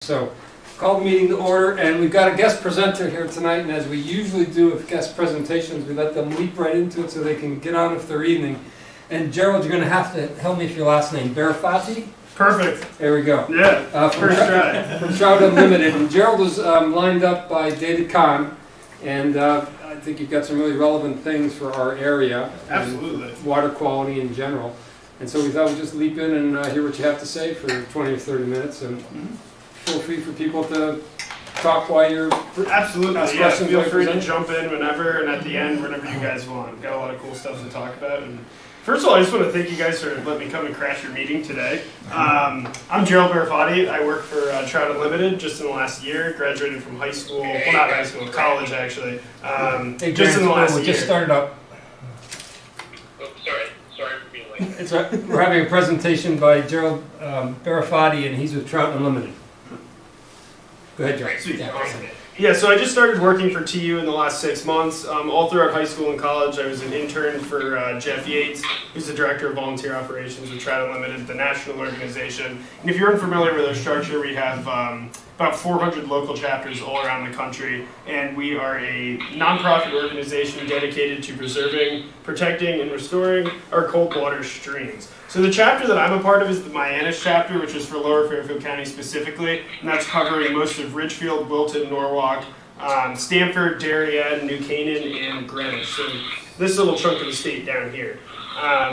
So, call the meeting to order, and we've got a guest presenter here tonight, and as we usually do with guest presentations, we let them leap right into it so they can get on with their evening. And Gerald, you're going to have to help me with your last name. Gephardt? Perfect. There we go. Yeah, first try. From Trout Unlimited. And Gerald was lined up by David Kahn, and I think you've got some really relevant things for our area. Absolutely. And water quality in general. And so we thought we'd just leap in and hear what you have to say for 20 or 30 minutes. And feel free for people to talk while you're absolutely. Yeah, questions feel while free to presenting. jump in whenever, and at the end, whenever you guys want. Got a lot of cool stuff to talk about. And first of all, I just want to thank you guys for letting me come and crash your meeting today. I'm Gerald Gephardt. I work for Trout Unlimited just in the last year. Graduated from high school, well, not high school, college actually. Hey, just in the last we year. just started up. Oh, sorry for being late. It's we're having a presentation by Gerald Gephardt, and he's with Trout Unlimited. Go ahead, Gerald. Sweet. Yeah, Awesome. Yeah, so I just started working for TU in the last 6 months. All throughout high school and college, I was an intern for Jeff Yates, who's the Director of Volunteer Operations with Trout Unlimited, the national organization. And if you're unfamiliar with our structure, we have about 400 local chapters all around the country, and we are a nonprofit organization dedicated to preserving, protecting, and restoring our cold water streams. So the chapter that I'm a part of is the Mianus chapter, which is for Lower Fairfield County specifically, and that's covering most of Ridgefield, Wilton, Norwalk, Stamford, Darien, New Canaan, and Greenwich. So this little chunk of the state down here,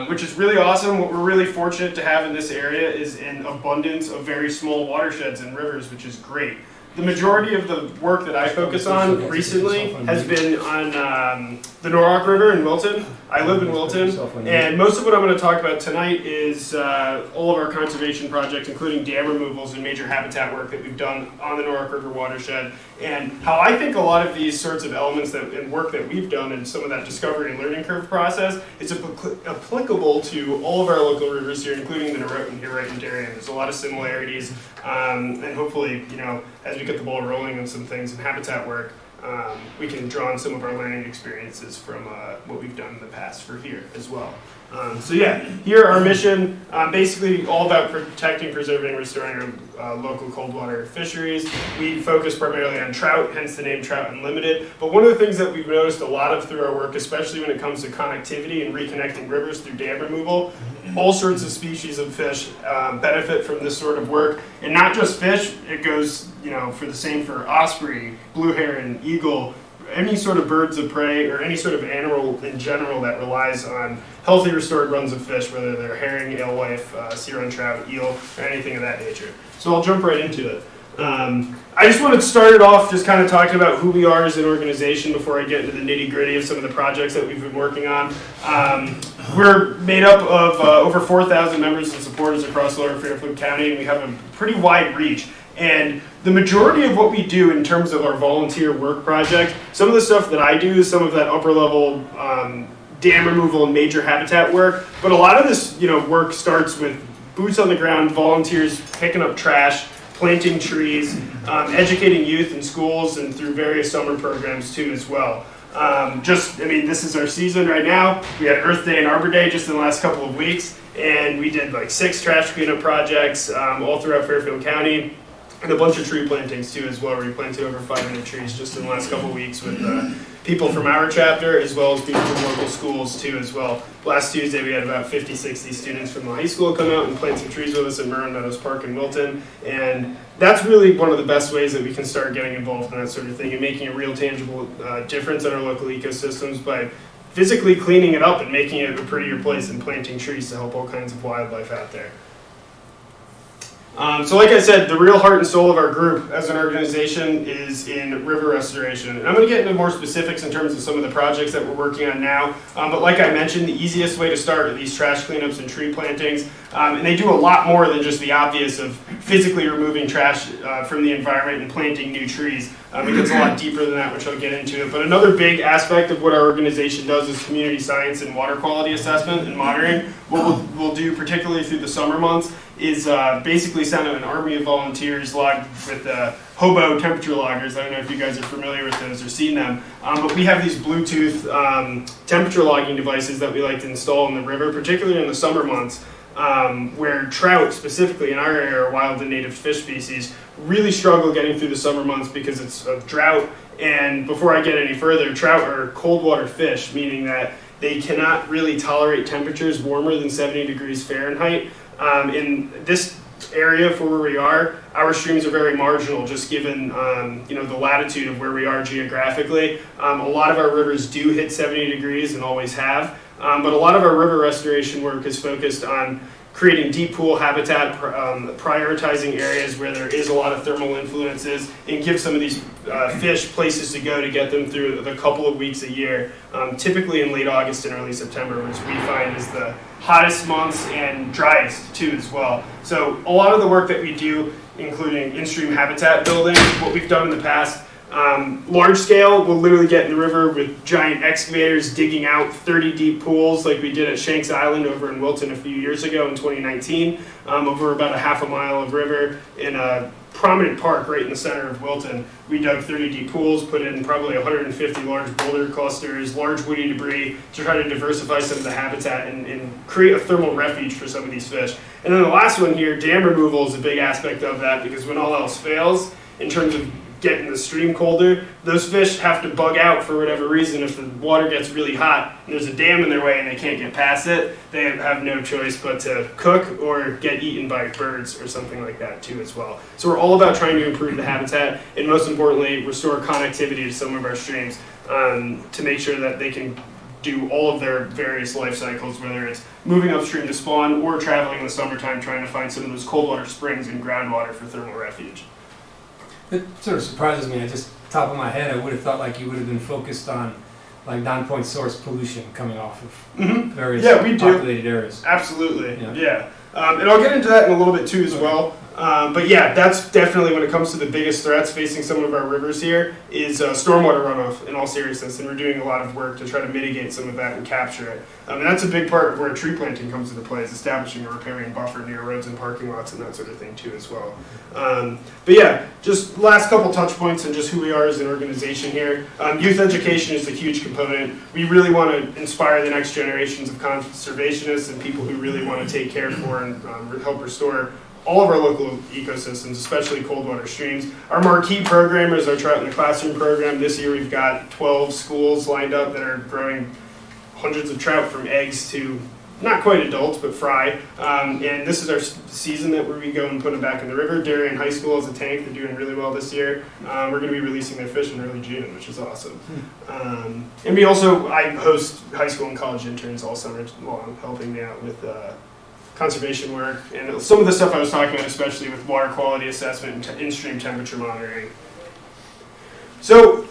which is really awesome. What we're really fortunate to have in this area is an abundance of very small watersheds and rivers, which is great. The majority of the work that I focus on recently has been on the Norwalk River in Wilton. I live in Wilton, and most of what I'm going to talk about tonight is all of our conservation projects, including dam removals and major habitat work that we've done on the Norwalk River watershed, and how I think a lot of these sorts of elements and work that we've done and some of that discovery and learning curve process is applicable to all of our local rivers here, including the Norotan here right in Darien. There's a lot of similarities, and hopefully, you know, as we get the ball rolling on some things in habitat work, we can draw on some of our learning experiences from what we've done in the past for here as well. So yeah, here our mission, basically all about protecting, preserving, and restoring our local cold water fisheries. We focus primarily on trout, hence the name Trout Unlimited. But one of the things that we've noticed a lot of through our work, especially when it comes to connectivity and reconnecting rivers through dam removal, all sorts of species of fish benefit from this sort of work. And not just fish, it goes, you know, for the same for osprey, blue heron, eagle, any sort of birds of prey or any sort of animal in general that relies on healthy restored runs of fish, whether they're herring, alewife, sea run trout, eel, or anything of that nature. So I'll jump right into it. I just wanted to start it off just kind of talking about who we are as an organization before I get into the nitty gritty of some of the projects that we've been working on. We're made up of over 4,000 members and supporters across Lower Fairfield County, and we have a pretty wide reach. And the majority of what we do in terms of our volunteer work project, some of the stuff that I do is some of that upper level dam removal and major habitat work, but a lot of this, you know, work starts with boots on the ground, volunteers picking up trash, planting trees, educating youth in schools, and through various summer programs too as well. This is our season right now. We had Earth Day and Arbor Day just in the last couple of weeks, and we did like 6 trash cleanup projects all throughout Fairfield County. And a bunch of tree plantings too as well. We planted over 500 trees just in the last couple of weeks with people from our chapter as well as people from local schools too as well. Last Tuesday we had about 50-60 students from the high school come out and plant some trees with us at Merwin Meadows Park in Wilton. And that's really one of the best ways that we can start getting involved in that sort of thing and making a real tangible difference in our local ecosystems by physically cleaning it up and making it a prettier place and planting trees to help all kinds of wildlife out there. So like I said, the real heart and soul of our group as an organization is in river restoration. And I'm going to get into more specifics in terms of some of the projects that we're working on now. But like I mentioned, the easiest way to start are these trash cleanups and tree plantings. And they do a lot more than just the obvious of physically removing trash from the environment and planting new trees. It gets a lot deeper than that, which I'll get into. But another big aspect of what our organization does is community science and water quality assessment and monitoring. What we'll do, particularly through the summer months, is basically send out an army of volunteers logged with hobo temperature loggers. I don't know if you guys are familiar with those or seen them, but we have these Bluetooth temperature logging devices that we like to install in the river, particularly in the summer months. where trout, specifically in our area, are wild and native fish species, really struggle getting through the summer months because it's a drought. And before I get any further, trout are cold water fish, meaning that they cannot really tolerate temperatures warmer than 70 degrees Fahrenheit. In this area for where we are, our streams are very marginal, just given the latitude of where we are geographically. A lot of our rivers do hit 70 degrees and always have, but a lot of our river restoration work is focused on creating deep pool habitat, prioritizing areas where there is a lot of thermal influences, and give some of these fish places to go to get them through the couple of weeks a year, typically in late August and early September, which we find is the hottest months and driest too as well. So a lot of the work that we do, including in-stream habitat building, what we've done in the past, large scale, we'll literally get in the river with giant excavators digging out 30 deep pools like we did at Shanks Island over in Wilton a few years ago in 2019, over about a half a mile of river in a prominent park right in the center of Wilton. We dug 30 deep pools, put in probably 150 large boulder clusters, large woody debris to try to diversify some of the habitat and create a thermal refuge for some of these fish. And then the last one here, dam removal is a big aspect of that, because when all else fails, in terms of getting the stream colder, those fish have to bug out for whatever reason. If the water gets really hot and there's a dam in their way and they can't get past it, they have no choice but to cook or get eaten by birds or something like that too as well. So we're all about trying to improve the habitat and, most importantly, restore connectivity to some of our streams to make sure that they can do all of their various life cycles, whether it's moving upstream to spawn or traveling in the summertime trying to find some of those cold water springs and groundwater for thermal refuge. It sort of surprises me. I just, top of my head, I would have thought like you would have been focused on like non-point source pollution coming off of various populated areas. Absolutely, yeah. And I'll get into that in a little bit too as well. But yeah, that's definitely, when it comes to the biggest threats facing some of our rivers here, is stormwater runoff, in all seriousness. And we're doing a lot of work to try to mitigate some of that and capture it. And that's a big part of where tree planting comes into play, is establishing a riparian buffer near roads and parking lots and that sort of thing too as well. But yeah, just last couple touch points on just who we are as an organization here. Youth education is a huge component. We really want to inspire the next generations of conservationists and people who really want to take care for and help restore all of our local ecosystems, especially cold water streams. Our marquee program is our Trout in the Classroom program. This year we've got 12 schools lined up that are growing hundreds of trout from eggs to not quite adults, but fry. And this is our season that where we go and put them back in the river. Darien High School has a tank. They're doing really well this year. We're going to be releasing their fish in early June, which is awesome. And I host high school and college interns all summer long, helping me out with conservation work, and some of the stuff I was talking about, especially with water quality assessment and in-stream temperature monitoring. So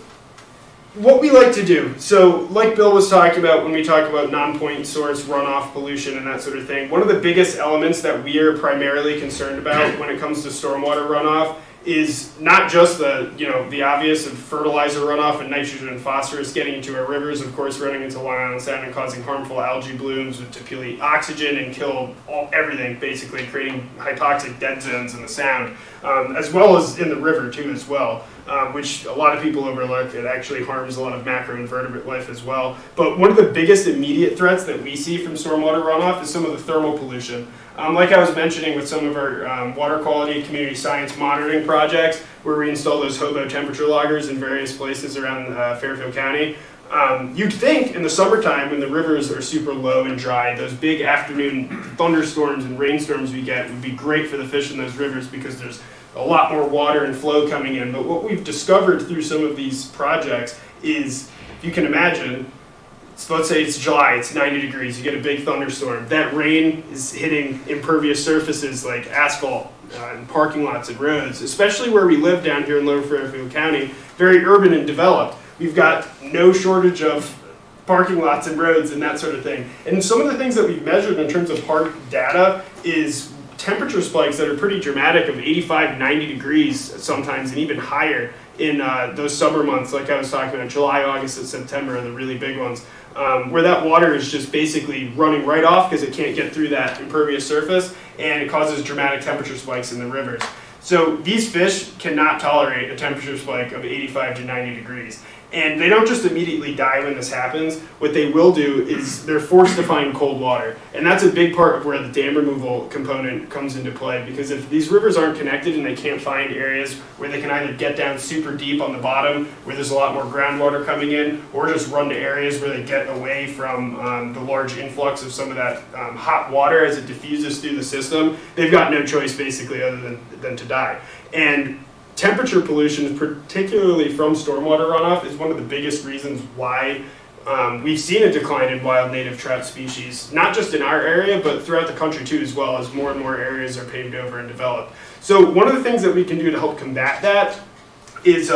what we like to do, so like Bill was talking about when we talk about non-point source runoff pollution and that sort of thing, one of the biggest elements that we are primarily concerned about when it comes to stormwater runoff is not just the obvious of fertilizer runoff and nitrogen and phosphorus getting into our rivers, of course running into Long Island Sound and causing harmful algae blooms which deplete oxygen and kill everything, basically creating hypoxic dead zones in the Sound, as well as in the river too as well, which a lot of people overlook. It actually harms a lot of macroinvertebrate life as well. But one of the biggest immediate threats that we see from stormwater runoff is some of the thermal pollution. Like I was mentioning with some of our water quality community science monitoring projects, where we install those hobo temperature loggers in various places around Fairfield County, you'd think in the summertime when the rivers are super low and dry, those big afternoon thunderstorms and rainstorms we get would be great for the fish in those rivers because there's a lot more water and flow coming in. But what we've discovered through some of these projects is, if you can imagine, so let's say it's July, it's 90 degrees, you get a big thunderstorm. That rain is hitting impervious surfaces like asphalt and parking lots and roads, especially where we live down here in Lower Fairfield County, very urban and developed. We've got no shortage of parking lots and roads and that sort of thing. And some of the things that we've measured in terms of park data is temperature spikes that are pretty dramatic of 85, 90 degrees sometimes, and even higher in those summer months, like I was talking about, July, August, and September are the really big ones, where that water is just basically running right off because it can't get through that impervious surface, and it causes dramatic temperature spikes in the rivers. So these fish cannot tolerate a temperature spike of 85 to 90 degrees. And they don't just immediately die when this happens. What they will do is they're forced to find cold water. And that's a big part of where the dam removal component comes into play, because if these rivers aren't connected and they can't find areas where they can either get down super deep on the bottom where there's a lot more groundwater coming in, or just run to areas where they get away from the large influx of some of that hot water as it diffuses through the system, they've got no choice basically other than to die. And temperature pollution, particularly from stormwater runoff, is one of the biggest reasons why we've seen a decline in wild native trout species, not just in our area, but throughout the country too, as well, as more and more areas are paved over and developed. So one of the things that we can do to help combat that is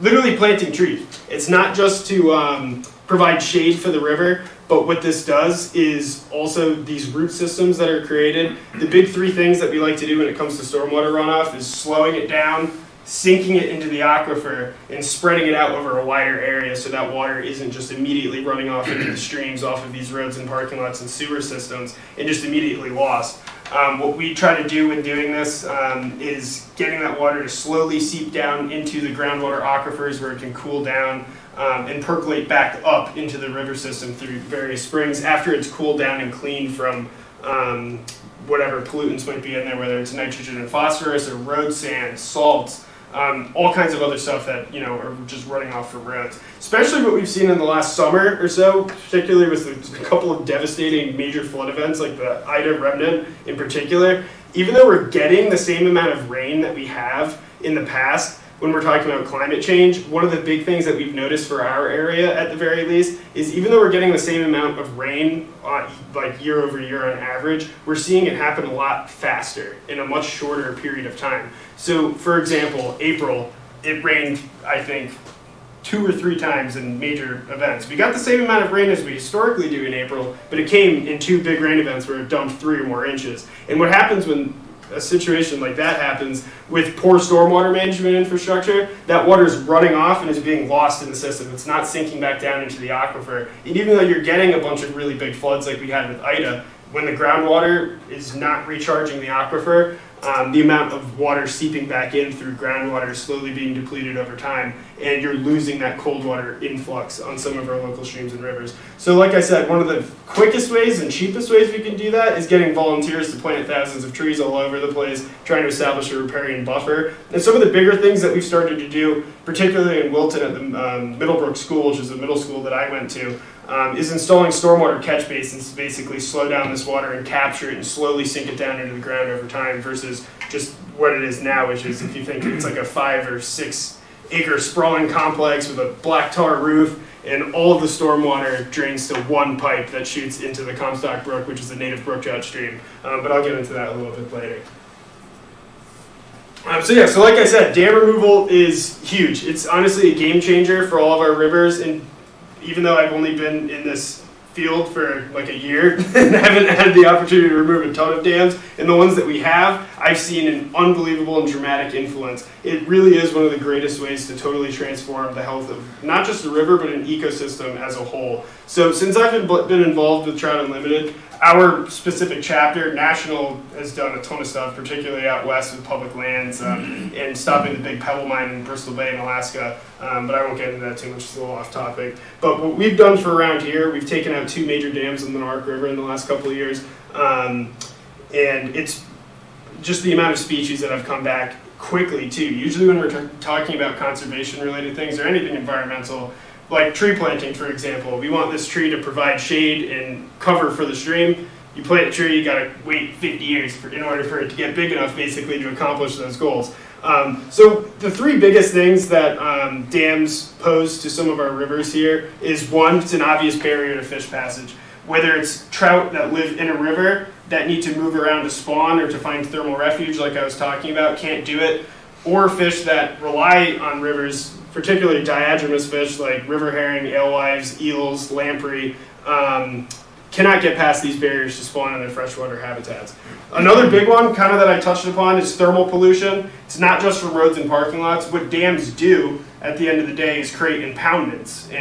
literally planting trees. It's not just to provide shade for the river, but what this does is also these root systems that are created. The big three things that we like to do when it comes to stormwater runoff is slowing it down, sinking it into the aquifer, and spreading it out over a wider area so that water isn't just immediately running off into the streams off of these roads and parking lots and sewer systems and just immediately lost. What we try to do in doing this is getting that water to slowly seep down into the groundwater aquifers where it can cool down and percolate back up into the river system through various springs after it's cooled down and cleaned from whatever pollutants might be in there, whether it's nitrogen and phosphorus or road sand, salts, all kinds of other stuff that are just running off for roads. Especially what we've seen in the last summer or so, particularly with a couple of devastating major flood events like the Ida remnant in particular. Even though we're getting the same amount of rain that we have in the past, when we're talking about climate change, one of the big things that we've noticed for our area at the very least is even though we're getting the same amount of rain like year over year on average, we're seeing it happen a lot faster in a much shorter period of time. So for example, April, it rained, I think, 2 or 3 times in major events. We got the same amount of rain as we historically do in April, but it came in 2 big rain events where it dumped 3 or more inches. And what happens when a situation like that happens with poor stormwater management infrastructure, that water is running off and is being lost in the system. It's not sinking back down into the aquifer. And even though you're getting a bunch of really big floods like we had with Ida, when the groundwater is not recharging the aquifer, the amount of water seeping back in through groundwater is slowly being depleted over time, and you're losing that cold water influx on some of our local streams and rivers. So like I said, one of the quickest ways and cheapest ways we can do that is getting volunteers to plant thousands of trees all over the place, trying to establish a riparian buffer. And some of the bigger things that we've started to do, particularly in Wilton at the Middlebrook School, which is the middle school that I went to, is installing stormwater catch basins to basically slow down this water and capture it and slowly sink it down into the ground over time versus just what it is now, which is, if you think it's like a 5 or 6 acre sprawling complex with a black tar roof, and all of the stormwater drains to one pipe that shoots into the Comstock Brook, which is a native brook trout stream. But I'll get into that a little bit later. So like I said, dam removal is huge. It's honestly a game changer for all of our rivers, and even though I've only been in this field for like a year and haven't had the opportunity to remove a ton of dams, and the ones that we have, I've seen an unbelievable and dramatic influence. It really is one of the greatest ways to totally transform the health of not just the river, but an ecosystem as a whole. So since I've been involved with Trout Unlimited, our specific chapter, National, has done a ton of stuff, particularly out west with public lands and stopping the big pebble mine in Bristol Bay in Alaska. But I won't get into that too much, it's a little off topic. But what we've done for around here, we've taken out 2 major dams in the Nark River in the last couple of years. And it's just the amount of species that have come back quickly too. Usually when we're talking about conservation related things or anything environmental, like tree planting, for example, we want this tree to provide shade and cover for the stream. You plant a tree, you gotta wait 50 years in order for it to get big enough, basically, to accomplish those goals. So the 3 biggest things that dams pose to some of our rivers here is, 1, it's an obvious barrier to fish passage. Whether it's trout that live in a river that need to move around to spawn or to find thermal refuge, like I was talking about, can't do it, or fish that rely on rivers, particularly diadromous fish like river herring, alewives, eels, lamprey, cannot get past these barriers to spawn in their freshwater habitats. Another big one, kind of that I touched upon, is thermal pollution. It's not just for roads and parking lots. What dams do at the end of the day is create impoundments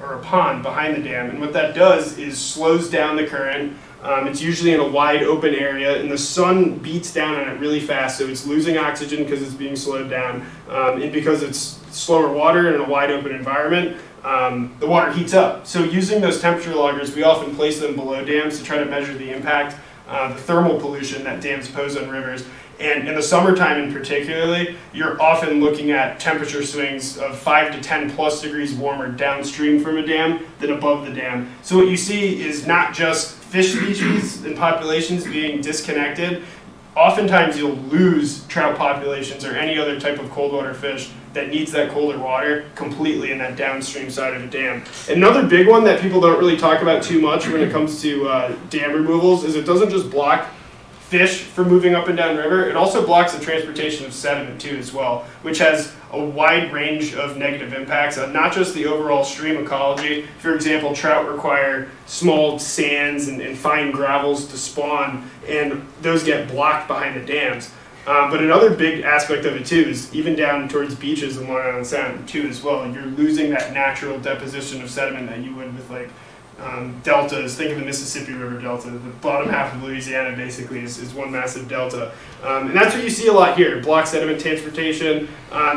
or a pond behind the dam. And what that does is slows down the current, It's usually in a wide open area, and the sun beats down on it really fast, so it's losing oxygen because it's being slowed down, and because it's slower water in a wide open environment, the water heats up. So using those temperature loggers, we often place them below dams to try to measure the impact, the thermal pollution that dams pose on rivers. And in the summertime in particularly, you're often looking at temperature swings of 5 to 10 plus degrees warmer downstream from a dam than above the dam. So what you see is not just fish species and populations being disconnected. Oftentimes you'll lose trout populations or any other type of cold water fish that needs that colder water completely in that downstream side of a dam. Another big one that people don't really talk about too much when it comes to dam removals is it doesn't just block fish from moving up and down river, it also blocks the transportation of sediment too as well, which has a wide range of negative impacts on not just the overall stream ecology. For example, trout require small sands and fine gravels to spawn, and those get blocked behind the dams. But another big aspect of it too is even down towards beaches in Long Island Sound too as well. You're losing that natural deposition of sediment that you would with like deltas. Think of the Mississippi River Delta. The bottom half of Louisiana basically is one massive delta. And that's what you see a lot here, block sediment transportation.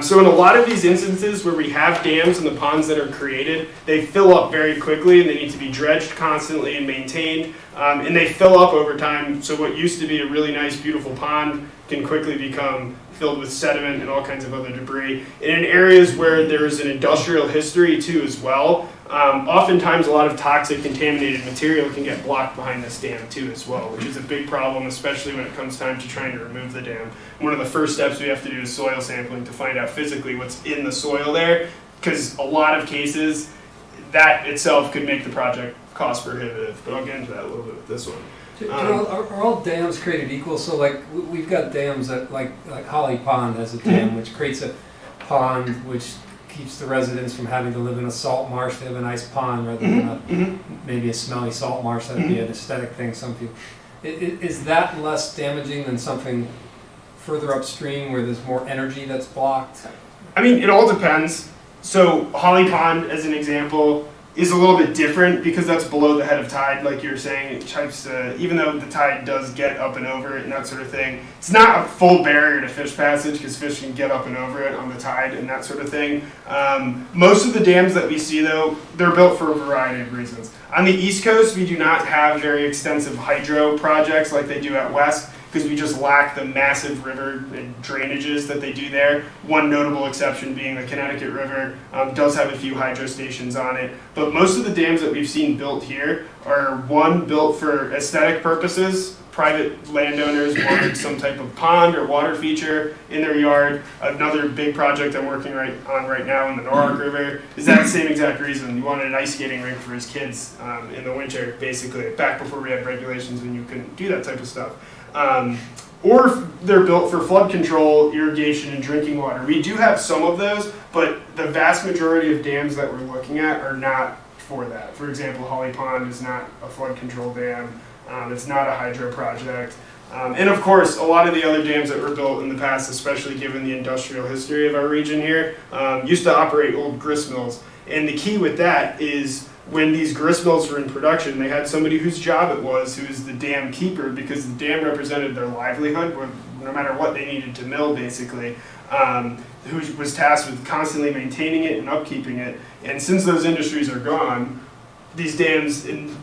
So in a lot of these instances where we have dams and the ponds that are created, they fill up very quickly and they need to be dredged constantly and maintained. And they fill up over time, so what used to be a really nice, beautiful pond can quickly become filled with sediment and all kinds of other debris. And in areas where there is an industrial history too as well, oftentimes a lot of toxic contaminated material can get blocked behind this dam too as well, which is a big problem, especially when it comes time to trying to remove the dam. One of the first steps we have to do is soil sampling to find out physically what's in the soil there, because a lot of cases that itself could make the project cost prohibitive, but I'll get into that a little bit with this one. Are all dams created equal? So like we've got dams that like Holly Pond has a dam which creates a pond which keeps the residents from having to live in a salt marsh. They have a nice pond rather than maybe a smelly salt marsh. That would be an aesthetic thing. Some people. Is that less damaging than something further upstream where there's more energy that's blocked? I mean, it all depends. So Holly Pond, as an example, is a little bit different because that's below the head of tide, like you were saying. It tries to, even though the tide does get up and over it and that sort of thing, it's not a full barrier to fish passage because fish can get up and over it on the tide and that sort of thing. Most of the dams that we see, though, they're built for a variety of reasons. On the East Coast, we do not have very extensive hydro projects like they do out west, because we just lack the massive river drainages that they do there. One notable exception being the Connecticut River does have a few hydro stations on it. But most of the dams that we've seen built here are, one, built for aesthetic purposes. Private landowners wanted some type of pond or water feature in their yard. Another big project I'm working on right now in the Norwalk River is that same exact reason. You wanted an ice skating rink for his kids in the winter, basically, back before we had regulations when you couldn't do that type of stuff. Or they're built for flood control, irrigation, and drinking water. We do have some of those, but the vast majority of dams that we're looking at are not for that. For example, Holly Pond is not a flood control dam. It's not a hydro project. And of course, a lot of the other dams that were built in the past, especially given the industrial history of our region here, used to operate old grist mills. And the key with that is when these grist mills were in production, they had somebody whose job it was, who was the dam keeper, because the dam represented their livelihood, no matter what they needed to mill, basically, who was tasked with constantly maintaining it and upkeeping it. And since those industries are gone, these dams, in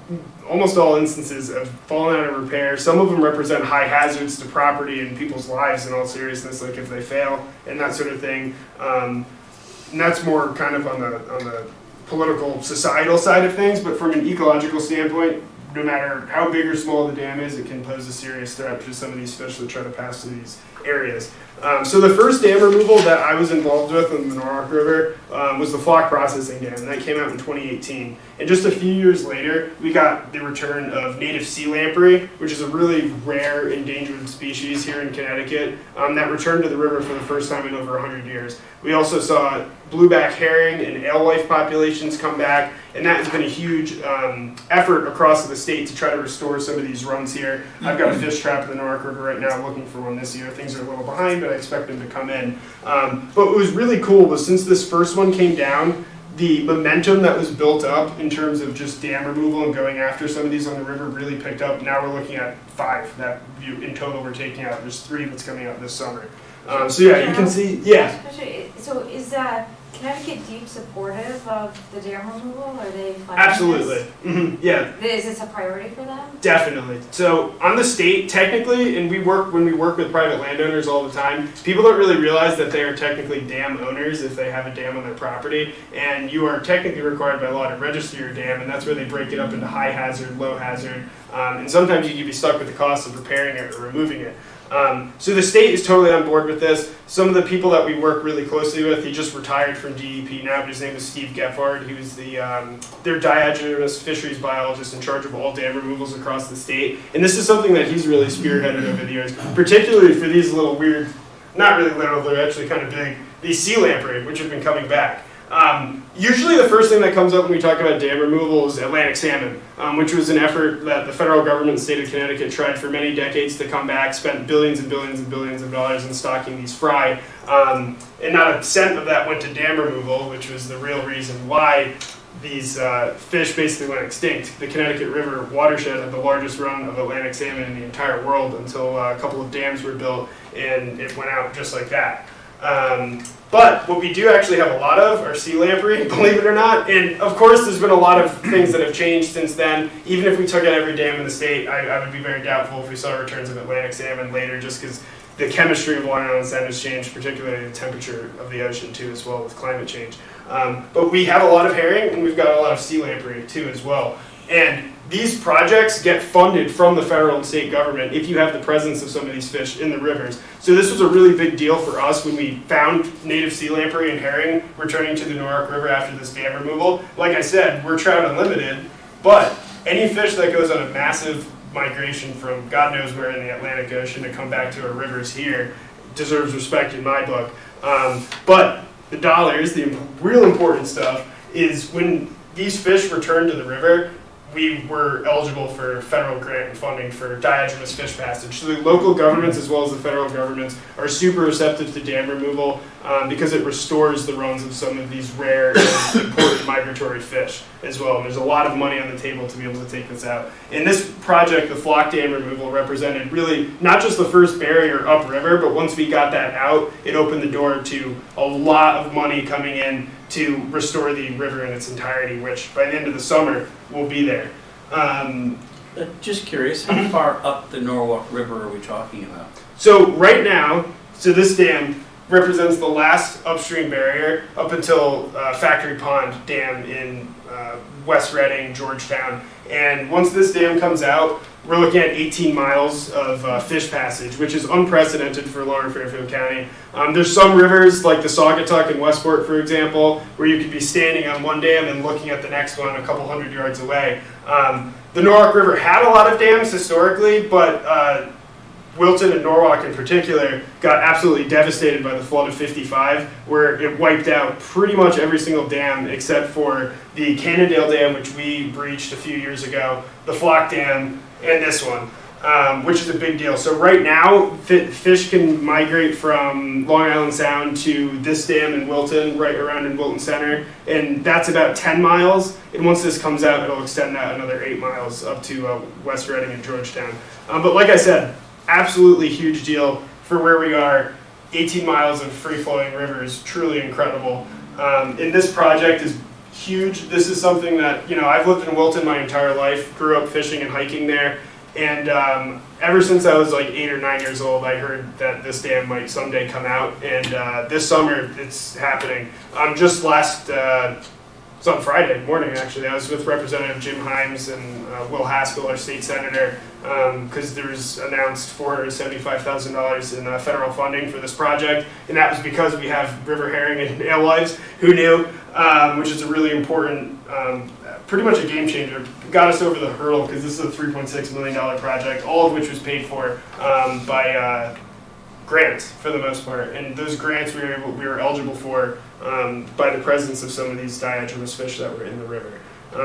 almost all instances, have fallen out of repair. Some of them represent high hazards to property and people's lives, in all seriousness, like if they fail and that sort of thing. And that's more kind of on the political, societal side of things, but from an ecological standpoint, no matter how big or small the dam is, it can pose a serious threat to some of these fish that try to pass through these areas. So the first dam removal that I was involved with in the Norwalk River was the flock processing dam, and that came out in 2018. And just a few years later, we got the return of native sea lamprey, which is a really rare endangered species here in Connecticut, that returned to the river for the first time in over 100 years. We also saw blueback herring and alewife populations come back, and that has been a huge effort across the state to try to restore some of these runs here. I've got a fish trap in the Norwalk River right now looking for one this year. Things are a little behind, but I expect them to come in. But what was really cool was since this first one came down, the momentum that was built up in terms of just dam removal and going after some of these on the river really picked up. Now we're looking at 5 that in total we're taking out. There's 3 that's coming out this summer. So yeah, you can see, yeah. So is Connecticut Deep supportive of the dam removal? Are they funding Absolutely. this? Yeah. Is this a priority for them? Definitely. So on the state, technically, and when we work with private landowners all the time, people don't really realize that they are technically dam owners if they have a dam on their property, and you are technically required by law to register your dam, and that's where they break it up into high hazard, low hazard, and sometimes you can be stuck with the cost of repairing it or removing it. So the state is totally on board with this. Some of the people that we work really closely with, he just retired from DEP now, but his name is Steve Gephardt. He was their diagenous fisheries biologist in charge of all dam removals across the state. And this is something that he's really spearheaded over the years, particularly for these little weird, not really little, they're actually kind of big, these sea lamprey, which have been coming back. Usually the first thing that comes up when we talk about dam removal is Atlantic salmon, which was an effort that the federal government and state of Connecticut tried for many decades to come back, spent billions and billions and billions of dollars in stocking these fry, and not a cent of that went to dam removal, which was the real reason why these fish basically went extinct. The Connecticut River watershed had the largest run of Atlantic salmon in the entire world until a couple of dams were built and it went out just like that. But what we do actually have a lot of are sea lamprey, believe it or not. And of course, there's been a lot of things that have changed since then. Even if we took out every dam in the state, I would be very doubtful if we saw returns of Atlantic salmon later, just because the chemistry of Long Island Sound has changed, particularly the temperature of the ocean too, as well with climate change. But we have a lot of herring, and we've got a lot of sea lamprey too, as well. And these projects get funded from the federal and state government if you have the presence of some of these fish in the rivers. So this was a really big deal for us when we found native sea lamprey and herring returning to the Norwalk River after this dam removal. Like I said, we're trout unlimited, but any fish that goes on a massive migration from God knows where in the Atlantic Ocean to come back to our rivers here deserves respect in my book. But the dollars, the real important stuff, is when these fish return to the river, we were eligible for federal grant and funding for diagenous fish passage. So the local governments as well as the federal governments are super receptive to dam removal because it restores the runs of some of these rare and important migratory fish as well. And there's a lot of money on the table to be able to take this out. In this project, the flock dam removal represented really not just the first barrier upriver, but once we got that out, it opened the door to a lot of money coming in to restore the river in its entirety, which by the end of the summer will be there. Just curious, how far up the Norwalk River are we talking about? So right now, this dam represents the last upstream barrier up until Factory Pond Dam in West Reading, Georgetown. And once this dam comes out, we're looking at 18 miles of fish passage, which is unprecedented for Lower Fairfield County. There's some rivers, like the Saugatuck in Westport, for example, where you could be standing on one dam and looking at the next one a couple hundred yards away. The Norwalk River had a lot of dams historically, but Wilton and Norwalk in particular got absolutely devastated by the flood of '55, where it wiped out pretty much every single dam except for the Cannondale Dam, which we breached a few years ago, the Flock Dam, and this one, which is a big deal. So right now, fish can migrate from Long Island Sound to this dam in Wilton, right around in Wilton Center, and that's about 10 miles. And once this comes out, it'll extend that another 8 miles up to West Reading and Georgetown. But like I said, absolutely huge deal for where we are. 18 miles of free-flowing rivers, truly incredible. And this project is huge. This is something that, I've lived in Wilton my entire life, grew up fishing and hiking there, and ever since I was like 8 or 9 years old, I heard that this dam might someday come out, and this summer it's happening. Just it's on Friday morning, actually. I was with Representative Jim Himes and Will Haskell, our state senator, because there was announced $475,000 in federal funding for this project, and that was because we have river herring and alewives. Who knew? Which is a really important, pretty much a game changer. Got us over the hurdle because this is a $3.6 million project, all of which was paid for by grants for the most part, and those grants we were eligible for by the presence of some of these diagenous fish that were in the river.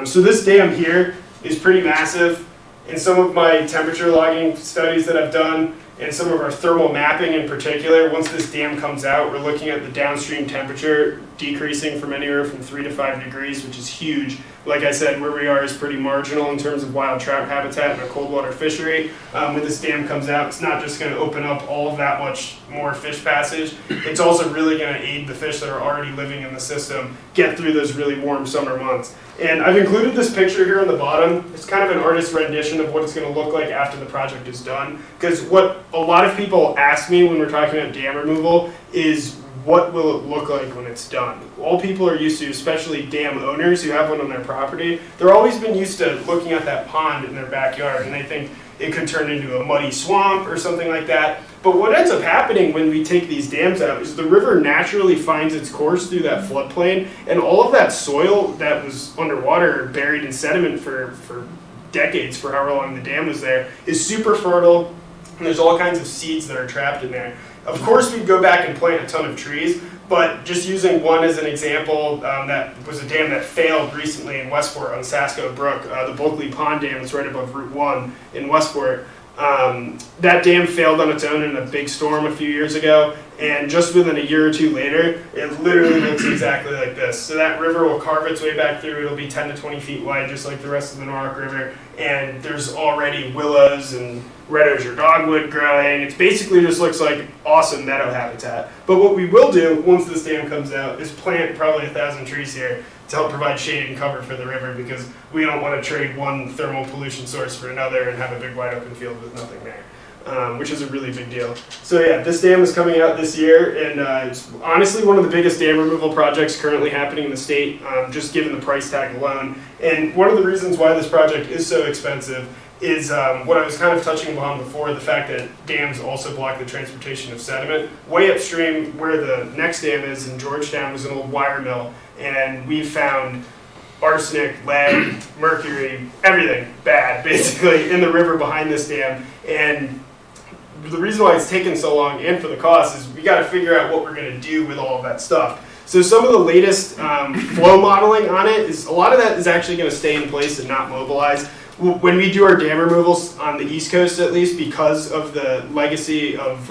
So this dam here is pretty massive. In some of my temperature logging studies that I've done and some of our thermal mapping in particular, once this dam comes out, we're looking at the downstream temperature decreasing from anywhere from 3 to 5 degrees, which is huge. Like I said, where we are is pretty marginal in terms of wild trout habitat and a cold water fishery. When this dam comes out, it's not just going to open up all of that much more fish passage. It's also really going to aid the fish that are already living in the system get through those really warm summer months. And I've included this picture here on the bottom. It's kind of an artist's rendition of what it's going to look like after the project is done. Because what a lot of people ask me when we're talking about dam removal is, what will it look like when it's done? All people are used to, especially dam owners who have one on their property, they're always been used to looking at that pond in their backyard, and they think it could turn into a muddy swamp or something like that. But what ends up happening when we take these dams out is the river naturally finds its course through that floodplain, and all of that soil that was underwater, buried in sediment for decades, for however long the dam was there, is super fertile, and there's all kinds of seeds that are trapped in there. Of course, we'd go back and plant a ton of trees, but just using one as an example, that was a dam that failed recently in Westport on Sasko Brook, the Bulkley Pond Dam that's right above Route 1 in Westport. That dam failed on its own in a big storm a few years ago, and just within a year or two later, it literally looks exactly like this. So that river will carve its way back through. It'll be 10 to 20 feet wide, just like the rest of the Norwalk River, and there's already willows and red osier dogwood growing. It basically just looks like awesome meadow habitat. But what we will do once this dam comes out is plant probably 1,000 trees here to help provide shade and cover for the river, because we don't want to trade one thermal pollution source for another and have a big wide open field with nothing there, which is a really big deal. So yeah, this dam is coming out this year, and it's honestly one of the biggest dam removal projects currently happening in the state, just given the price tag alone. And one of the reasons why this project is so expensive is what I was kind of touching upon before, the fact that dams also block the transportation of sediment. Way upstream where the next dam is in Georgetown was an old wire mill, and we found arsenic, lead, mercury, everything bad basically in the river behind this dam. And the reason why it's taken so long, and for the cost, is we got to figure out what we're going to do with all of that stuff. So some of the latest flow modeling on it is, a lot of that is actually going to stay in place and not mobilize. When we do our dam removals on the East Coast, at least, because of the legacy of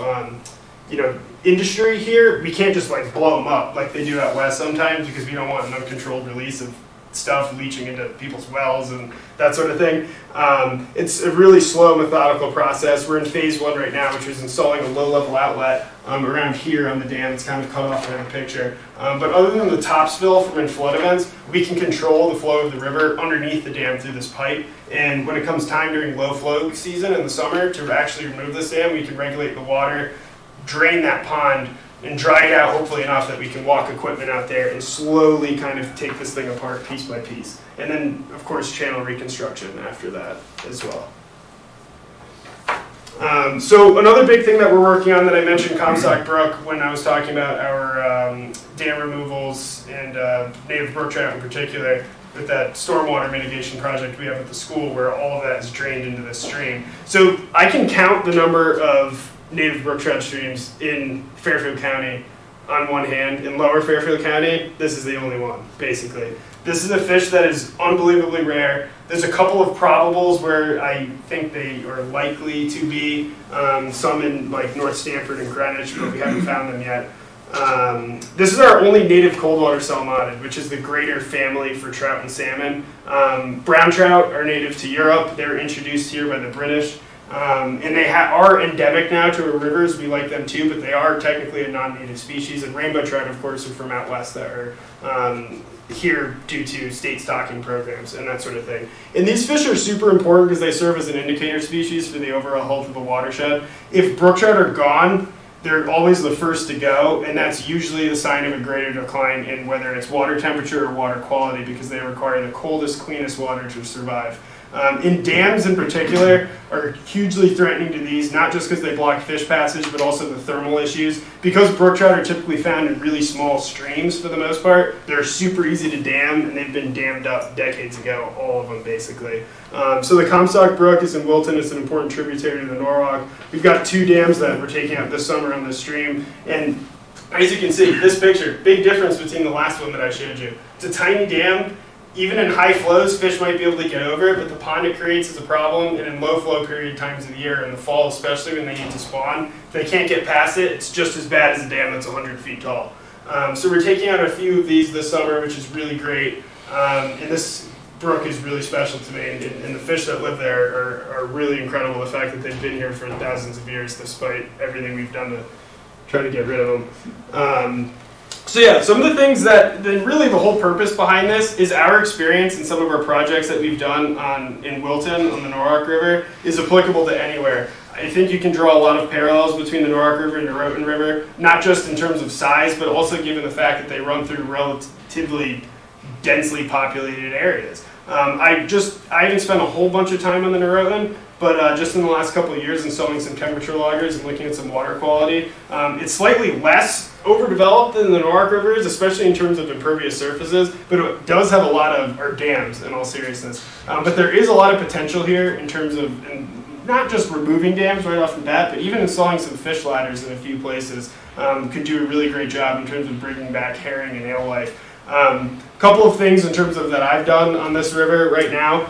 industry here, we can't just like blow them up like they do out west sometimes, because we don't want an uncontrolled release of stuff leaching into people's wells and that sort of thing. It's a really slow, methodical process. We're in phase 1 right now, which is installing a low-level outlet around here on the dam. It's kind of cut off in the picture. But other than the topspill from in flood events, we can control the flow of the river underneath the dam through this pipe. And when it comes time during low flow season in the summer to actually remove this dam, we can regulate the water, drain that pond, and dry it out hopefully enough that we can walk equipment out there and slowly kind of take this thing apart piece by piece. And then, of course, channel reconstruction after that as well. So another big thing that we're working on that I mentioned Comstock Brook when I was talking about our dam removals and native brook trout in particular, with that stormwater mitigation project we have at the school where all of that is drained into the stream. So I can count the number of native brook trout streams in Fairfield County on one hand. In lower Fairfield County, this is the only one, basically. This is a fish that is unbelievably rare. There's a couple of probables where I think they are likely to be, some in like North Stamford and Greenwich, but we haven't found them yet. This is our only native cold water salmonid, which is the greater family for trout and salmon. Brown trout are native to Europe. They were introduced here by the British. And they are endemic now to our rivers. We like them too, but they are technically a non-native species. And rainbow trout, of course, are from out west that are here due to state stocking programs and that sort of thing. And these fish are super important because they serve as an indicator species for the overall health of the watershed. If brook trout are gone, they're always the first to go, and that's usually the sign of a greater decline in whether it's water temperature or water quality, because they require the coldest, cleanest water to survive. In dams in particular are hugely threatening to these, not just because they block fish passage, but also the thermal issues. Because brook trout are typically found in really small streams for the most part, they're super easy to dam, and they've been dammed up decades ago, all of them basically. So the Comstock Brook is in Wilton. It's an important tributary to the Norwalk. We've got 2 dams that we're taking out this summer on this stream, and as you can see, this picture, big difference between the last one that I showed you. It's a tiny dam, even in high flows, fish might be able to get over it, but the pond it creates is a problem, and in low flow period times of the year, in the fall especially when they need to spawn, if they can't get past it, it's just as bad as a dam that's 100 feet tall. So we're taking out a few of these this summer, which is really great, and this brook is really special to me, and the fish that live there are really incredible, the fact that they've been here for thousands of years despite everything we've done to try to get rid of them. So yeah, some of the things that really the whole purpose behind this is our experience in some of our projects that we've done in Wilton on the Norwalk River is applicable to anywhere. I think you can draw a lot of parallels between the Norwalk River and the Norotan River, not just in terms of size, but also given the fact that they run through relatively densely populated areas. I haven't spent a whole bunch of time on the Norotan, but just in the last couple of years installing some temperature loggers and looking at some water quality, it's slightly less overdeveloped than the Norwalk River is, especially in terms of impervious surfaces, but it does have a lot of, or dams in all seriousness. But there is a lot of potential here in terms of, not just removing dams right off the bat, but even installing some fish ladders in a few places could do a really great job in terms of bringing back herring and alewife. Couple of things in terms of that I've done on this river right now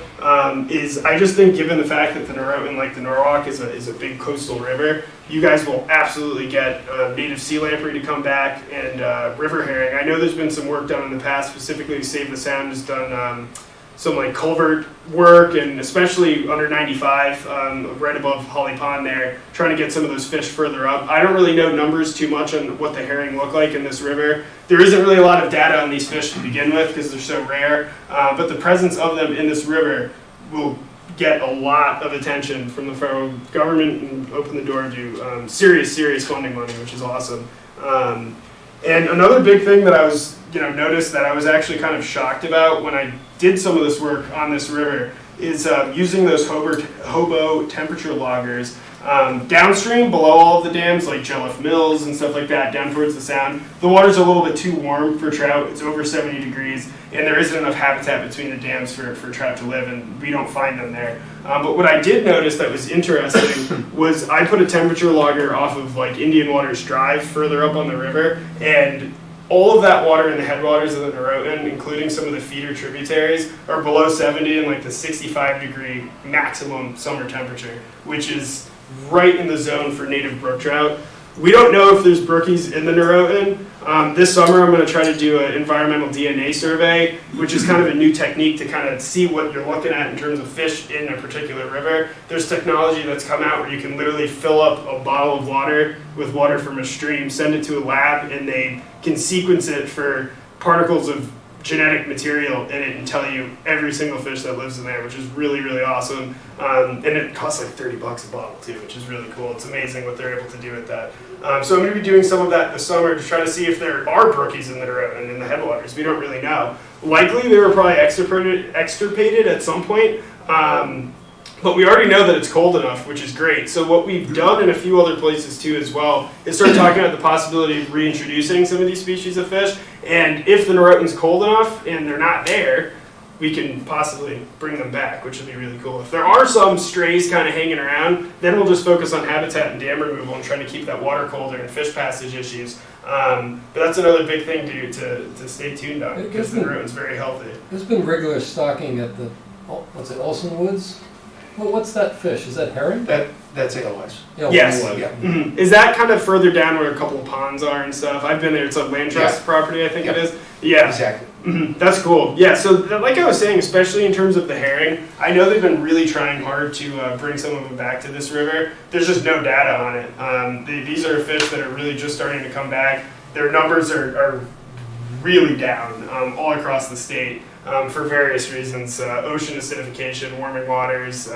is I just think given the fact that the Norotan, like the Norwalk, is a big coastal river, you guys will absolutely get native sea lamprey to come back and river herring. I know there's been some work done in the past, specifically Save the Sound has done some like culvert work, and especially under 95, right above Holly Pond there, trying to get some of those fish further up. I don't really know numbers too much on what the herring look like in this river. There isn't really a lot of data on these fish to begin with because they're so rare, but the presence of them in this river will get a lot of attention from the federal government and open the door to serious funding money, which is awesome. And another big thing that I was, noticed that I was actually kind of shocked about when I did some of this work on this river is using those hobo temperature loggers downstream below all of the dams like Jelliff Mills and stuff like that, down towards the sound. The water's a little bit too warm for trout. It's over 70 degrees, and there isn't enough habitat between the dams for trout to live, and we don't find them there. But what I did notice that was interesting was I put a temperature logger off of like Indian Waters Drive further up on the river, and all of that water in the headwaters of the Norotan, including some of the feeder tributaries, are below 70 and like the 65-degree maximum summer temperature, which is right in the zone for native brook trout. We don't know if there's brookies in the Norotan. This summer I'm going to try to do an environmental DNA survey, which is kind of a new technique to kind of see what you're looking at in terms of fish in a particular river. There's technology that's come out where you can literally fill up a bottle of water with water from a stream, send it to a lab, and they can sequence it for particles of genetic material in it and tell you every single fish that lives in there, which is really awesome. And it costs like $30 a bottle too, which is really cool. It's amazing what they're able to do with that. So I'm going to be doing some of that this summer to try to see if there are brookies in the Norotan and in the headwaters. We don't really know. Likely they were probably extirpated at some point. But we already know that it's cold enough, which is great. So what we've done in a few other places too as well is start talking about the possibility of reintroducing some of these species of fish. And if the Norotan's cold enough and they're not there, we can possibly bring them back, which would be really cool. If there are some strays kind of hanging around, then we'll just focus on habitat and dam removal and trying to keep that water colder and fish passage issues. But that's another big thing to stay tuned on because the Norotan's very healthy. There's been regular stocking at the, Olson Woods? Well, what's that fish? Is that herring? That's alewife. Yes. Yeah. Mm-hmm. Is that kind of further down where a couple of ponds are and stuff? I've been there. It's a land trust property, I think it is. Yeah. Exactly. Mm-hmm. That's cool. Yeah, so like I was saying, especially in terms of the herring, I know they've been really trying hard to bring some of them back to this river. There's just no data on it. These are fish that are really just starting to come back. Their numbers are really down all across the state. For various reasons, ocean acidification, warming waters,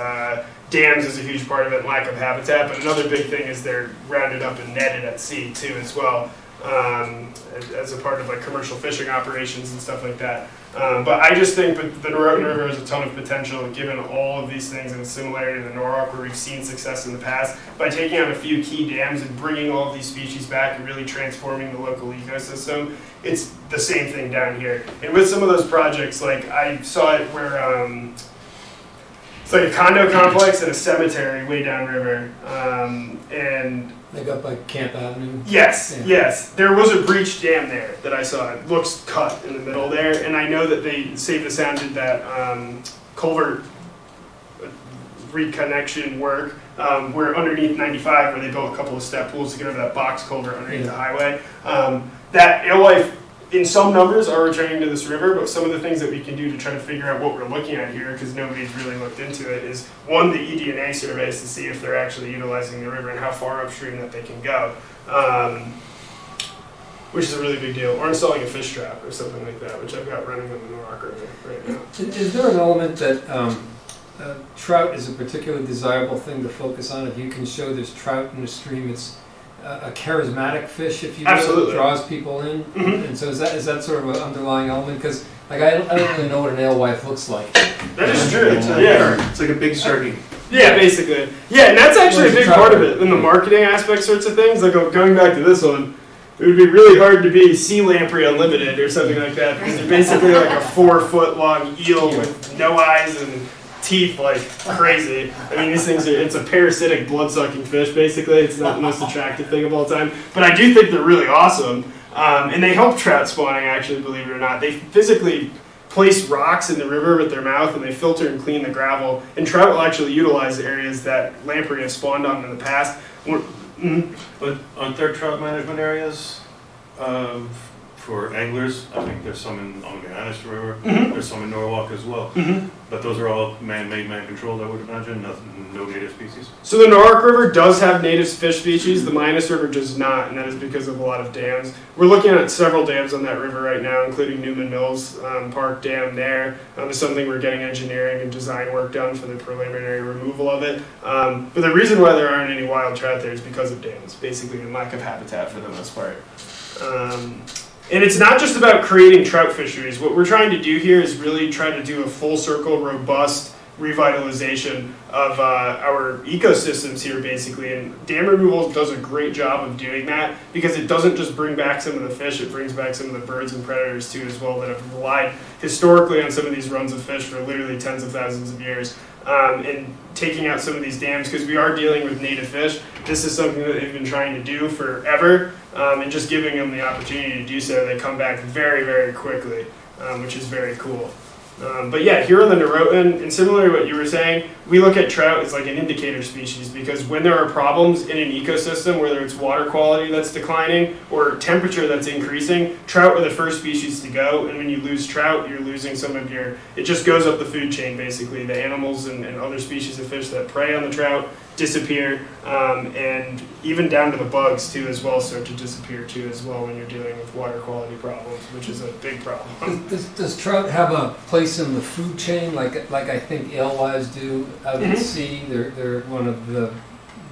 dams is a huge part of it, lack of habitat, but another big thing is they're rounded up and netted at sea too as well, as a part of like commercial fishing operations and stuff like that. But I just think that the Norotan River has a ton of potential given all of these things and the similarity to the Norwalk where we've seen success in the past by taking out a few key dams and bringing all of these species back and really transforming the local ecosystem. It's the same thing down here. And with some of those projects, like I saw it where it's like a condo complex and a cemetery way downriver. And Like up by Camp Avenue? Yes, Yeah. yes. There was a breached dam there that I saw. It looks cut in the middle there, and I know that they Save the Sound did that culvert reconnection work where underneath 95, where they built a couple of step pools to get over that box culvert underneath the highway. That alewife, in some numbers, are returning to this river, but some of the things that we can do to try to figure out what we're looking at here, because nobody's really looked into it, is one, the eDNA surveys to see if they're actually utilizing the river and how far upstream that they can go, which is a really big deal, or installing a fish trap or something like that, which I've got running on the Norwalk River right now. Is there an element that trout is a particularly desirable thing to focus on? If you can show there's trout in the stream, it's a charismatic fish, if you will, Absolutely. draws people in. Mhm. And so is that sort of an underlying element? Because like I don't really know what an alewife looks like. That is true. Yeah, it's like a big sardine. Yeah, basically. Yeah, and that's actually a big part of it in the marketing aspect sorts of things. Like going back to this one, it would be really hard to be sea lamprey unlimited or something like that because they're basically like a 4-foot long eel with no eyes and teeth like crazy. I mean, these things it's a parasitic blood-sucking fish basically. It's not the most attractive thing of all time. But I do think they're really awesome. And they help trout spawning, actually, believe it or not. They physically place rocks in the river with their mouth and they filter and clean the gravel. And trout will actually utilize the areas that lamprey have spawned on in the past. But aren't there trout management areas for anglers? I think there's some on the Annis River. There's some in Norwalk as well. But those are all man-made, man-controlled, I would imagine. No native species. So the Norwalk River does have native fish species. The Minas River does not, and that is because of a lot of dams. We're looking at several dams on that river right now, including Newman Mills Park Dam there. It's something we're getting engineering and design work done for the preliminary removal of it. But the reason why there aren't any wild trout there is because of dams, basically, and lack of habitat for the most part. And it's not just about creating trout fisheries. What we're trying to do here is really try to do a full circle, robust revitalization of our ecosystems here, basically. And dam removal does a great job of doing that because it doesn't just bring back some of the fish, it brings back some of the birds and predators too as well that have relied historically on some of these runs of fish for literally tens of thousands of years. And taking out some of these dams, because we are dealing with native fish, this is something that they've been trying to do forever, and just giving them the opportunity to do so, they come back very, very quickly, which is very cool. But yeah, here on the Norotan, and similar to what you were saying, we look at trout as like an indicator species because when there are problems in an ecosystem, whether it's water quality that's declining or temperature that's increasing, trout are the first species to go. And when you lose trout, you're losing some of it just goes up the food chain basically. The animals and other species of fish that prey on the trout disappear, and even down to the bugs too as well start to disappear too as well when you're dealing with water quality problems, which is a big problem. Does trout have a place in the food chain like I think alewives do out at sea? They're one of the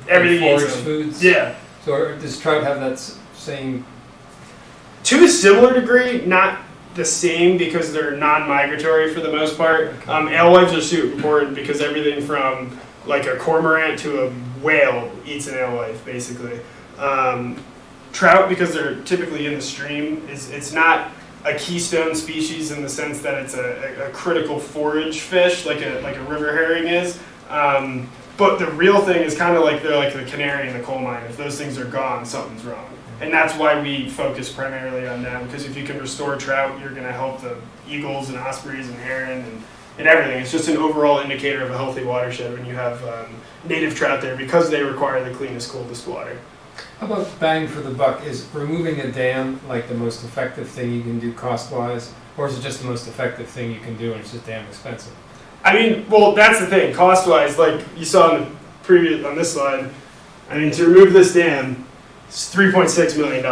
Everything eats forage them. foods. Yeah. So does trout have that same? To a similar degree, not the same because they're non-migratory for the most part. Alewives are super important because everything from like a cormorant to a whale eats an alewife basically. Trout, because they're typically in the stream, it's not a keystone species in the sense that it's a critical forage fish like a river herring is. But the real thing is kind of like they're like the canary in the coal mine. If those things are gone, something's wrong. And that's why we focus primarily on them, because if you can restore trout, you're going to help the eagles and ospreys and heron and everything. It's just an overall indicator of a healthy watershed when you have native trout there because they require the cleanest, coldest water. How about bang for the buck? Is removing a dam like the most effective thing you can do cost-wise, or is it just the most effective thing you can do and it's just damn expensive? I mean, well, that's the thing. Cost-wise, like you saw on this slide, I mean, to remove this dam, it's $3.6 million.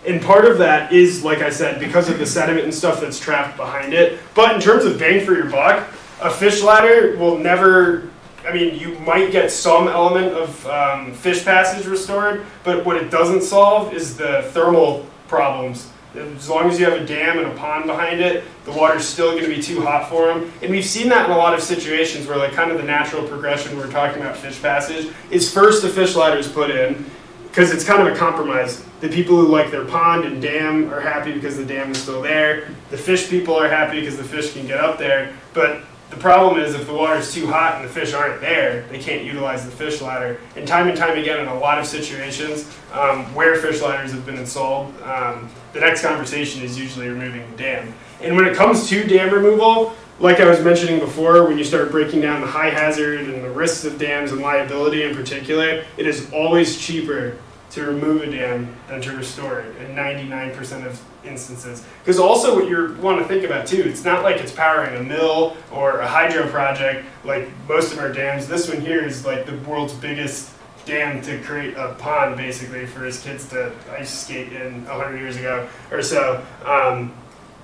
And part of that is, like I said, because of the sediment and stuff that's trapped behind it. But in terms of bang for your buck, a fish ladder will never, I mean, you might get some element of fish passage restored, but what it doesn't solve is the thermal problems. As long as you have a dam and a pond behind it, the water's still going to be too hot for them. And we've seen that in a lot of situations where like kind of the natural progression we're talking about fish passage is first the fish ladder is put in, because it's kind of a compromise. The people who like their pond and dam are happy because the dam is still there. The fish people are happy because the fish can get up there. But The problem is if the water's too hot and the fish aren't there, they can't utilize the fish ladder. And time again, in a lot of situations where fish ladders have been installed, the next conversation is usually removing the dam. And when it comes to dam removal, like I was mentioning before, when you start breaking down the high hazard and the risks of dams and liability in particular, it is always cheaper to remove a dam than to restore it in 99% of instances. Because also what you want to think about too, it's not like it's powering a mill or a hydro project like most of our dams. This one here is like the world's biggest dam to create a pond basically for his kids to ice skate in 100 years ago or so.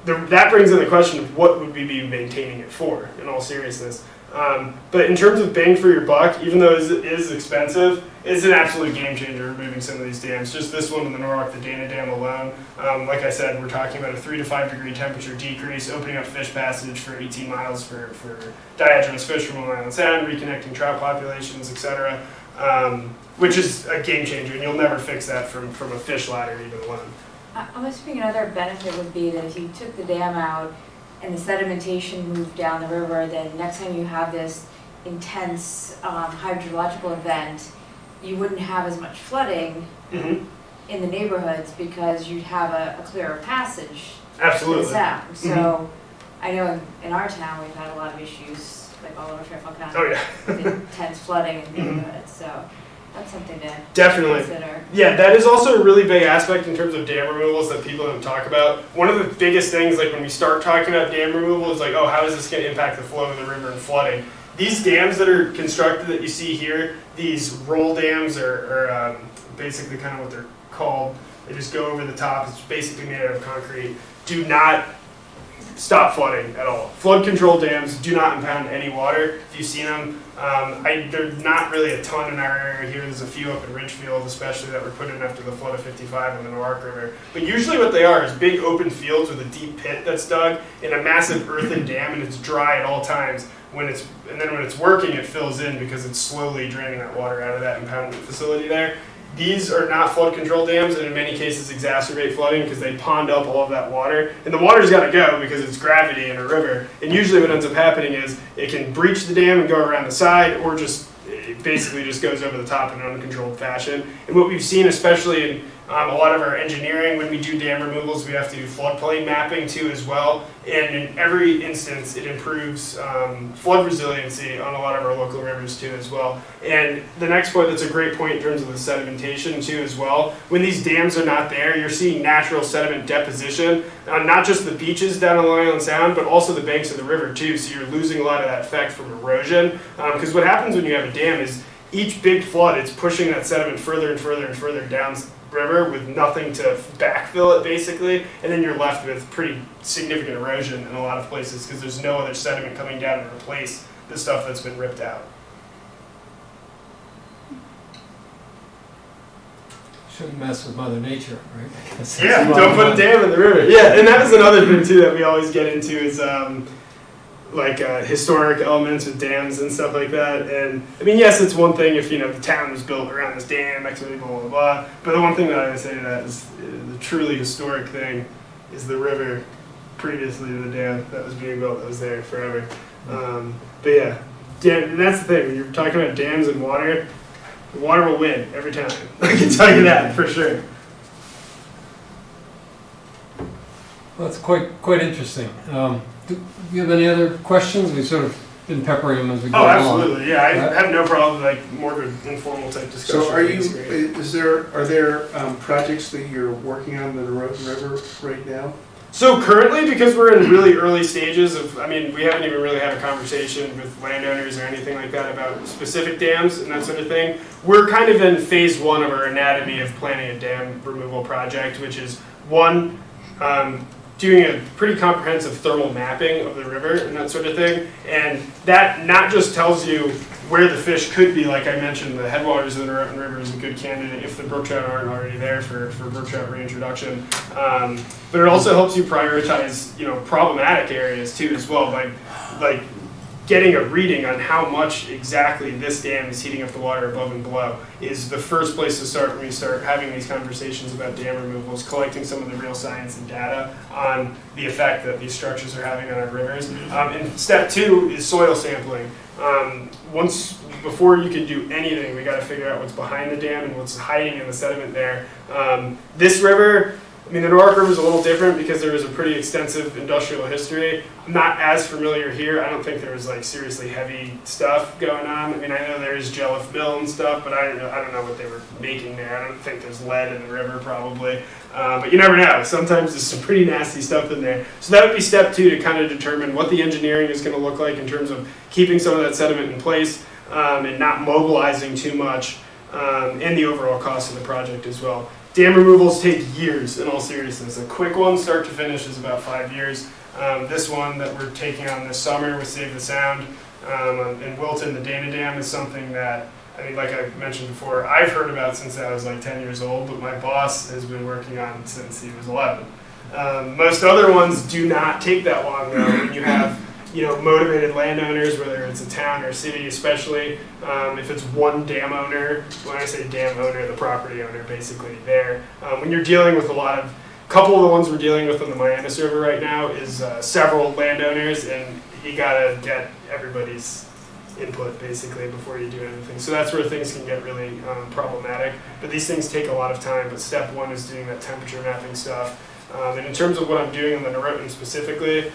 That brings in the question of what would we be maintaining it for, in all seriousness. But in terms of bang for your buck, even though it is expensive, it's an absolute game changer removing some of these dams. Just this one in the Norwalk, the Dana Dam alone, like I said, we're talking about a 3 to 5 degree temperature decrease, opening up fish passage for 18 miles for diagenous fish from Long Island Sound, reconnecting trout populations, etc., which is a game changer, and you'll never fix that from a fish ladder even alone. I'm assuming another benefit would be that if you took the dam out and the sedimentation moved down the river, then next time you have this intense hydrological event, you wouldn't have as much flooding in the neighborhoods because you'd have a clearer passage. Absolutely. To the sound. So I know in our town we've had a lot of issues, like all over Fairfield County, with intense flooding in neighborhoods. So that's something to consider. Yeah, that is also a really big aspect in terms of dam removals that people don't talk about. One of the biggest things, like when we start talking about dam removal, is like, oh, how is this going to impact the flow of the river and flooding? These dams that are constructed that you see here, these roll dams are basically kind of what they're called. They just go over the top. It's basically made out of concrete. Do not stop flooding at all. Flood control dams do not impound any water. If you've seen them, there's not really a ton in our area here. There's a few up in Ridgefield, especially, that were put in after the flood of '55 on the Norwalk River. But usually what they are is big open fields with a deep pit that's dug in a massive earthen dam, and it's dry at all times. And then when it's working, it fills in because it's slowly draining that water out of that impoundment facility there. These are not flood control dams, and in many cases exacerbate flooding because they pond up all of that water. And the water's got to go because it's gravity in a river. And usually what ends up happening is it can breach the dam and go around the side, or it basically just goes over the top in an uncontrolled fashion. And what we've seen, especially in a lot of our engineering, when we do dam removals, we have to do floodplain mapping too as well. And in every instance, it improves flood resiliency on a lot of our local rivers too as well. And the next point, that's a great point in terms of the sedimentation too as well. When these dams are not there, you're seeing natural sediment deposition on not just the beaches down on Long Island Sound, but also the banks of the river too. So you're losing a lot of that effect from erosion. Because what happens when you have a dam is each big flood, it's pushing that sediment further and further and further down river with nothing to backfill it basically, and then you're left with pretty significant erosion in a lot of places because there's no other sediment coming down to replace the stuff that's been ripped out. Shouldn't mess with Mother Nature, right? I guess Yeah, that's don't put a dam in the river. Yeah, and that was another thing too that we always get into is historic elements with dams and stuff like that. And I mean, yes, it's one thing if the town was built around this dam, blah blah blah. But the one thing that I would say to that is the truly historic thing is the river previously to the dam that was being built that was there forever. But yeah, that's the thing. When you're talking about dams and water, the water will win every time. I can tell you that for sure. Well, that's quite interesting. Do you have any other questions? We've sort of been peppering them as we go along. Oh, absolutely. Yeah, I have no problem with more of an informal type discussion. So are there projects that you're working on the river right now? So currently, because we're in really early stages of, we haven't even really had a conversation with landowners or anything like that about specific dams and that sort of thing. We're kind of in phase one of our anatomy of planning a dam removal project, which is one, doing a pretty comprehensive thermal mapping of the river and that sort of thing. And that not just tells you where the fish could be, like I mentioned, the headwaters of the river is a good candidate if the brook trout aren't already there for brook trout reintroduction. But it also helps you prioritize, problematic areas too as well. Like getting a reading on how much exactly this dam is heating up the water above and below is the first place to start when we start having these conversations about dam removals, collecting some of the real science and data on the effect that these structures are having on our rivers. And step 2 is soil sampling. Before you can do anything, we got to figure out what's behind the dam and what's hiding in the sediment there. This river, I mean, the Norwalk River is a little different because there was a pretty extensive industrial history. I'm not as familiar here. I don't think there was like seriously heavy stuff going on. I mean, I know there is Jelliff Mill and stuff, but I don't know what they were making there. I don't think there's lead in the river probably. But you never know. Sometimes there's some pretty nasty stuff in there. So that would be step 2 to kind of determine what the engineering is going to look like in terms of keeping some of that sediment in place and not mobilizing too much, and the overall cost of the project as well. Dam removals take years, in all seriousness. A quick one, start to finish, is about 5 years. This one that we're taking on this summer with Save the Sound in Wilton, the Dana Dam, is something that, I mean, like I mentioned before, I've heard about since I was like 10 years old, but my boss has been working on since he was 11. Most other ones do not take that long, though. When you have motivated landowners, whether it's a town or a city, especially if it's one dam owner. When I say dam owner, the property owner, basically there. When you're dealing with a couple of the ones we're dealing with on the Miamis River right now is several landowners, and you gotta get everybody's input basically before you do anything. So that's where things can get really problematic. But these things take a lot of time. But step 1 is doing that temperature mapping stuff. And in terms of what I'm doing on the Norotan specifically,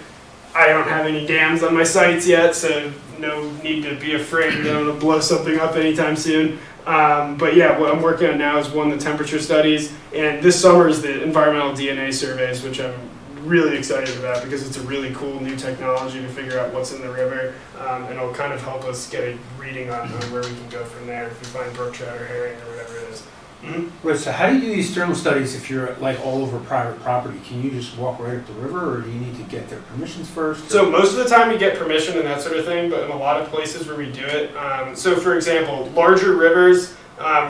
I don't have any dams on my sites yet, so no need to be afraid that I'm going to blow something up anytime soon. But yeah, what I'm working on now is the temperature studies, and this summer is the environmental DNA surveys, which I'm really excited about because it's a really cool new technology to figure out what's in the river, and it'll kind of help us get a reading on where we can go from there if we find brook trout or herring or whatever it is. Mm-hmm. Wait, so how do you do these thermal studies if you're like all over private property? Can you just walk right up the river, or do you need to get their permissions first? So most of the time you get permission and that sort of thing, but in a lot of places where we do it, so for example, larger rivers,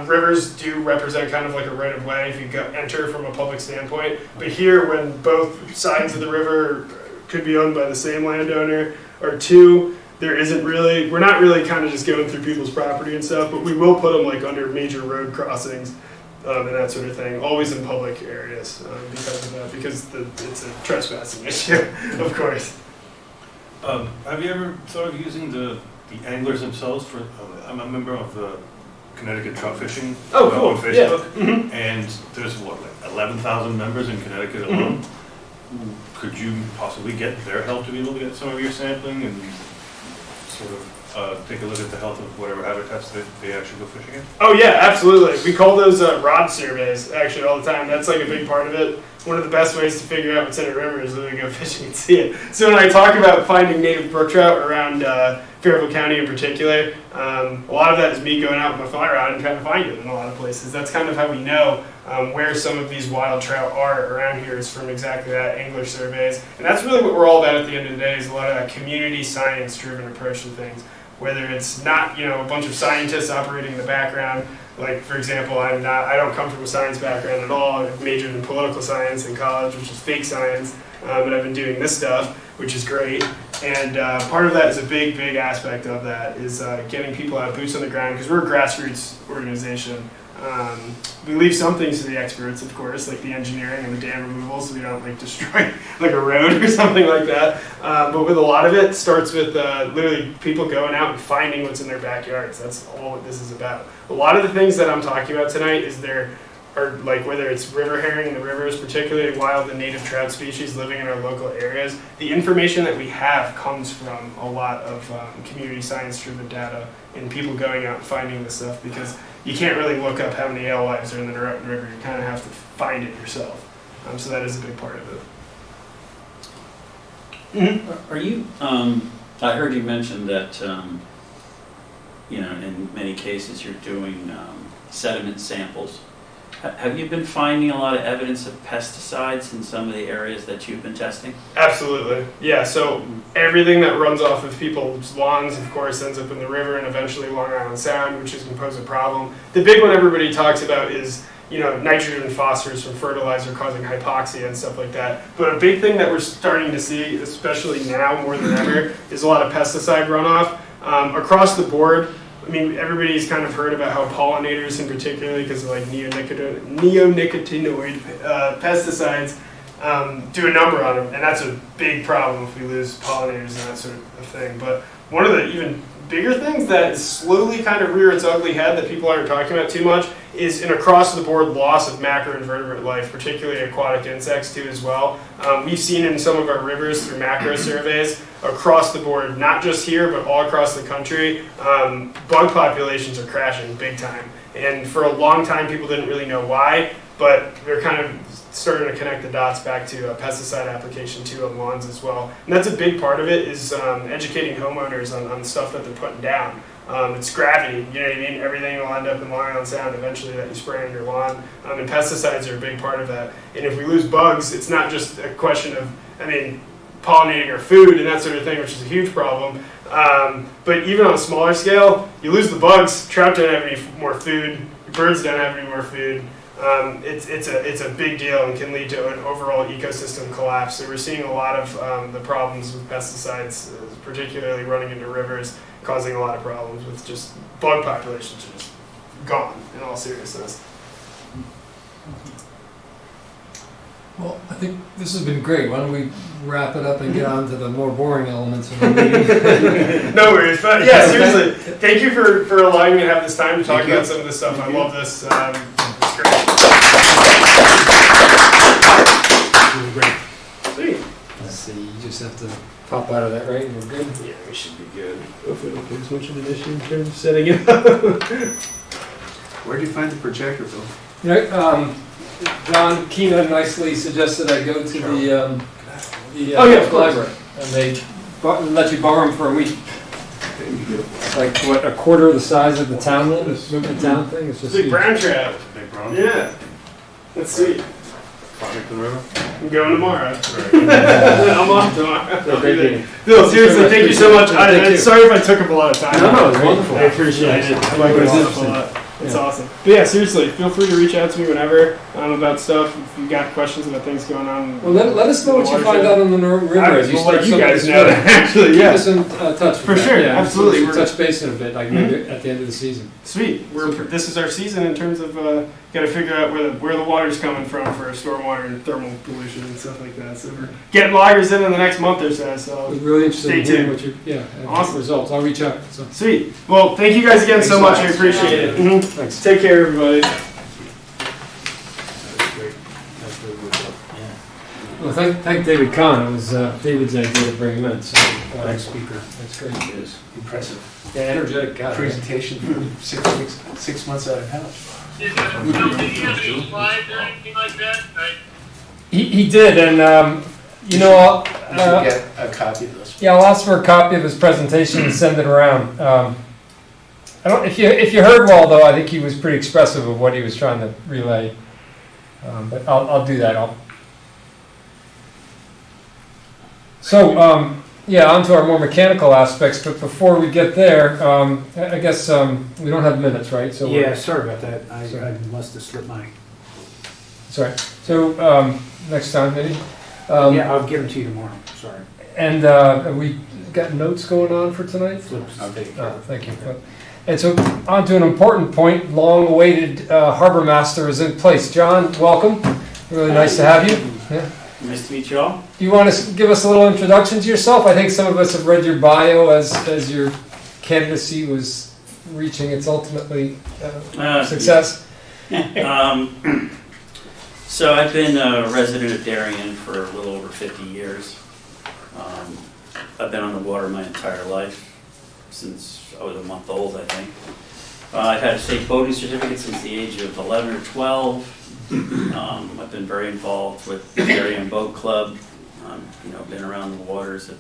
rivers do represent kind of like a right of way if you enter from a public standpoint. But here, when both sides of the river could be owned by the same landowner, or two, we're not really kind of just going through people's property and stuff, but we will put them like under major road crossings and that sort of thing, always in public areas because of that, because it's a trespassing issue, of course. Have you ever thought of using the anglers themselves for? I'm a member of the Connecticut Trout Fishing Oh, cool. on Facebook, Yeah. Mm-hmm. and there's like 11,000 members in Connecticut alone. Mm-hmm. Could you possibly get their help to be able to get some of your sampling and sort of take a look at the health of whatever habitats they actually go fishing in? Oh yeah, absolutely. We call those rod surveys actually all the time. That's like a big part of it. One of the best ways to figure out what's in a river is literally go fishing and see it. So when I talk about finding native brook trout around Fairfield County in particular, a lot of that is me going out with my fly rod and trying to find it in a lot of places. That's kind of how we know where some of these wild trout are around here, is from exactly that, angler surveys. And that's really what we're all about at the end of the day, is a lot of that community science driven approach to things. Whether it's not, a bunch of scientists operating in the background. Like, for example, I don't come from a science background at all. I majored in political science in college, which is fake science, and I've been doing this stuff, which is great. And part of that is a big, big aspect of that is getting people out, boots on the ground, because we're a grassroots organization. We leave some things to the experts, of course, like the engineering and the dam removal, so we don't destroy like a road or something like that. But with a lot of it, starts with literally people going out and finding what's in their backyards. That's all what this is about. A lot of the things that I'm talking about tonight are like, whether it's river herring in the rivers, particularly wild and native trout species living in our local areas, the information that we have comes from a lot of community science-driven data and people going out and finding this stuff, because you can't really look up how many alewives are in the Norotan River. You kind of have to find it yourself. So that is a big part of it. Mm-hmm. Are you, I heard you mention that, in many cases you're doing sediment samples. Have you been finding a lot of evidence of pesticides in some of the areas that you've been testing? Absolutely. Yeah, so everything that runs off of people's lawns, of course, ends up in the river and eventually Long Island Sound, which is going to pose a problem. The big one everybody talks about is, nitrogen and phosphorus from fertilizer causing hypoxia and stuff like that. But a big thing that we're starting to see, especially now more than ever, is a lot of pesticide runoff across the board. I mean, everybody's kind of heard about how pollinators, in particular, because of like neonicotinoid pesticides, do a number on them, and that's a big problem if we lose pollinators and that sort of thing. But one of the even bigger things that is slowly kind of rear its ugly head that people aren't talking about too much is an across-the-board loss of macroinvertebrate life, particularly aquatic insects too as well. We've seen in some of our rivers through macro surveys across the board, not just here, but all across the country, bug populations are crashing big time. And for a long time, people didn't really know why, but they're kind of starting to connect the dots back to pesticide application too on lawns as well. And that's a big part of it, is educating homeowners on the stuff that they're putting down. It's gravity, you know what I mean? Everything will end up in Long Island Sound eventually that you spray on your lawn. And pesticides are a big part of that. And if we lose bugs, it's not just a question of, pollinating our food and that sort of thing, which is a huge problem. But even on a smaller scale, you lose the bugs, trout don't have any more food, birds don't have any more food. It's a big deal and can lead to an overall ecosystem collapse. So we're seeing a lot of the problems with pesticides, particularly running into rivers, causing a lot of problems with just bug populations just gone, in all seriousness. Well, I think this has been great. Why don't we wrap it up and get on to the more boring elements of the meeting? No worries, but yeah, seriously, thank you for allowing me to have this time to talk about some of this stuff. I love this. It's great. Really great. Sweet. Let's see, you just have to pop out of that, right? And we're good? Yeah, we should be good. Hopefully it won't take as much of an issue in terms of setting it up. Where'd you find the projector, Bill? John Keena nicely suggested I go to the library, and they let you borrow them for a week. It's like, what, a quarter of the size of the town is? Remember the town thing? It's just Big huge. brown trout. Big brown? Yeah. That's sweet. Farmington River? I'm going tomorrow. Right. I'm off tomorrow. Thank you. Bill, seriously, thank you so much. Thank you. Sorry if I took up a lot of time. No, it's wonderful. I appreciate it. I like this stuff a lot. It's awesome. But yeah, seriously, feel free to reach out to me whenever about stuff. If you've got questions about things going on. Well, let us know what you find out on the river as you We'll start let you some of guys this know work. that, actually, Keep yeah. us in touch. For sure, absolutely. We'll touch base in a bit, like maybe at the end of the season. Sweet. This is our season in terms of got to figure out where the water's coming from for stormwater and thermal pollution and stuff like that. So we're getting loggers in the next month or so. So We're really interested Stay in hearing tuned. what you, Awesome. results. I'll reach out. So. sweet. Well, thank you guys again so much. I appreciate it. Mhm. Thanks. Take care, everybody. That's great. That's really good stuff. Well, thank David Kahn. It was David's idea to bring him in. So, Thanks, speaker. That's great. It is impressive. Yeah, energetic guy. Presentation for 6 months out of house. Did you have any slides or anything like that? He did, and You should get a copy of this. yeah, I'll ask for a copy of his presentation and send it around. I don't. If you heard well, though, I think he was pretty expressive of what he was trying to relay. But I'll do that. Yeah, on to our more mechanical aspects. But before we get there, I guess we don't have minutes, right? So Yeah, sorry about that. I Sorry. must have slipped mine. sorry. So next time, maybe. Yeah, I'll give them to you tomorrow. Sorry. And have we got notes going on for tonight? Flips. I'll take care Oh, of it. thank you. And so on to an important point, long-awaited harbor master is in place. John, welcome. Really nice to have you. Yeah. Nice to meet you all. Do you want to give us a little introduction to yourself? I think some of us have read your bio as your candidacy was reaching its ultimately success. So I've been a resident of Darien for a little over 50 years. I've been on the water my entire life, since I was a month old, I think. I've had a state boating certificate since the age of 11 or 12. I've been very involved with the Darien Boat Club. Been around the waters of